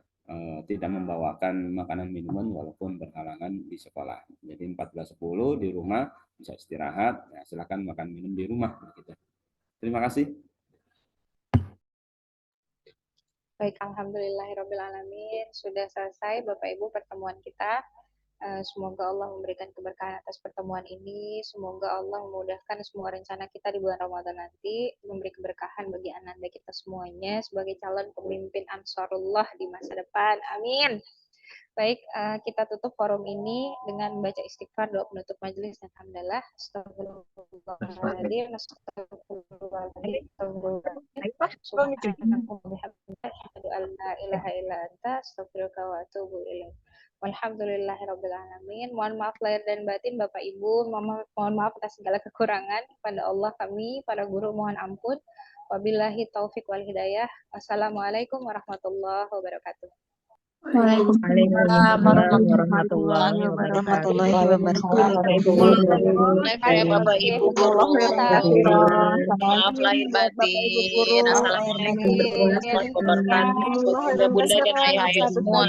tidak membawakan makanan minuman walaupun berhalangan di sekolah. Jadi 14.10 di rumah bisa istirahat, ya, silakan makan minum di rumah. Gitu. Terima kasih. Baik, alhamdulillahirobbilalamin, sudah selesai Bapak Ibu pertemuan kita. Semoga Allah memberikan keberkahan atas pertemuan ini. Semoga Allah memudahkan semua rencana kita di bulan Ramadan nanti, memberi keberkahan bagi Ananda kita semuanya sebagai calon pemimpin Ansarullah di masa depan. Amin. Baik, kita tutup forum ini dengan membaca istighfar, doa penutup majelis dan hamdalah. Astagfirullahaladzim, astagfirullahaladzim, astagfirullahaladzim. Walhamdulillahirrabbilalamin. Mohon maaf lahir dan batin Bapak Ibu, mohon maaf atas segala kekurangan. Pada Allah kami, para guru mohon ampun. Wabillahi taufik wal hidayah. Wassalamualaikum warahmatullahi wabarakatuh. Waalaikumsalam warahmatullahi warahmatullahi wabarakatuh. wabarakatuh. Ya Bapak Ibu guru, maaf lahir batin. Assalamualaikum warahmatullahi wabarakatuh. Bunda Bunda dan ayah-ayah semua.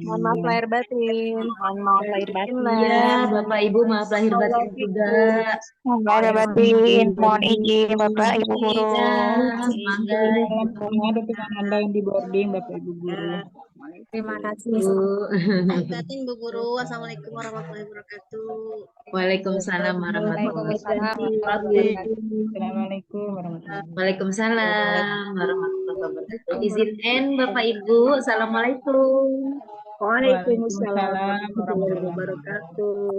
Mohon maaf lahir batin. Mohon maaf lahir batin. Iya, Bapak Ibu maaf lahir batin juga. Mohon lahir batin. Mohon izin Bapak Ibu guru. Iya, semoga Ada dengan Anda yang di boarding Bapak Ibu guru. Terima kasih. Bu. Bu Guru, Assalamualaikum warahmatullahi wabarakatuh. Waalaikumsalam warahmatullahi Waalaikumsalam wabarakatuh. Assalamualaikum warahmatullahi wabarakatuh. Waalaikumsalam warahmatullahi wabarakatuh. Izin N Bapak Ibu, Assalamualaikum. Waalaikumsalam Waalaikumsalam warahmatullahi wabarakatuh.